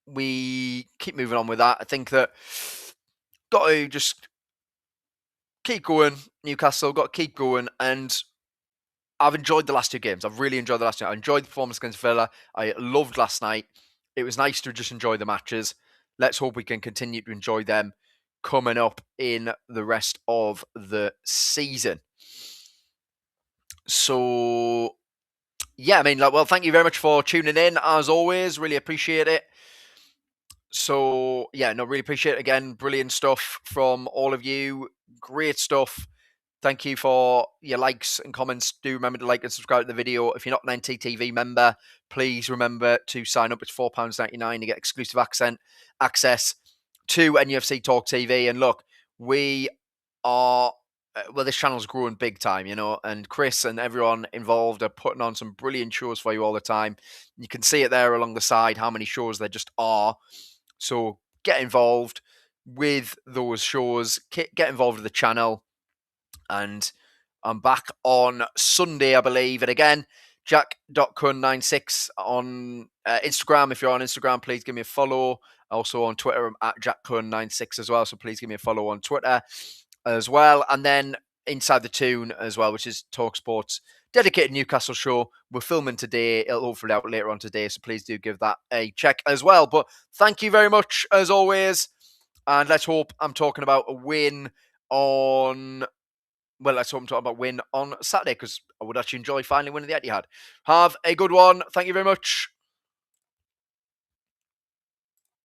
we keep moving on with that. I think that got to just keep going, Newcastle. Got to keep going. And I've enjoyed the last two games. I've really enjoyed the last two. I enjoyed the performance against Villa. I loved last night. It was nice to just enjoy the matches. Let's hope we can continue to enjoy them coming up in the rest of the season. So, yeah, I mean, like, well, thank you very much for tuning in, as always. Really appreciate it. So, yeah, no, really appreciate it again. Brilliant stuff from all of you. Great stuff. Thank you for your likes and comments. Do remember to like and subscribe to the video. If you're not an NTTV member, please remember to sign up. It's £4.99 to get exclusive access to NUFC Talk TV. And look, we are, this channel's growing big time, you know, and Chris and everyone involved are putting on some brilliant shows for you all the time. You can see it there along the side, how many shows there just are. So get involved with those shows. Get involved with the channel. And I'm back on Sunday, I believe. And again, jack.kun96 on Instagram. If you're on Instagram, please give me a follow. Also on Twitter, I'm at jackkun96 as well. So please give me a follow on Twitter as well. And then Inside the Toon as well, which is talkSPORT's dedicated Newcastle show. We're filming today. It'll hopefully out later on today. So please do give that a check as well. But thank you very much, as always. And let's hope I'm talking about a win on... Well, let's hope I'm talking about win on Saturday, because I would actually enjoy finally winning the Etihad. Have a good one. Thank you very much.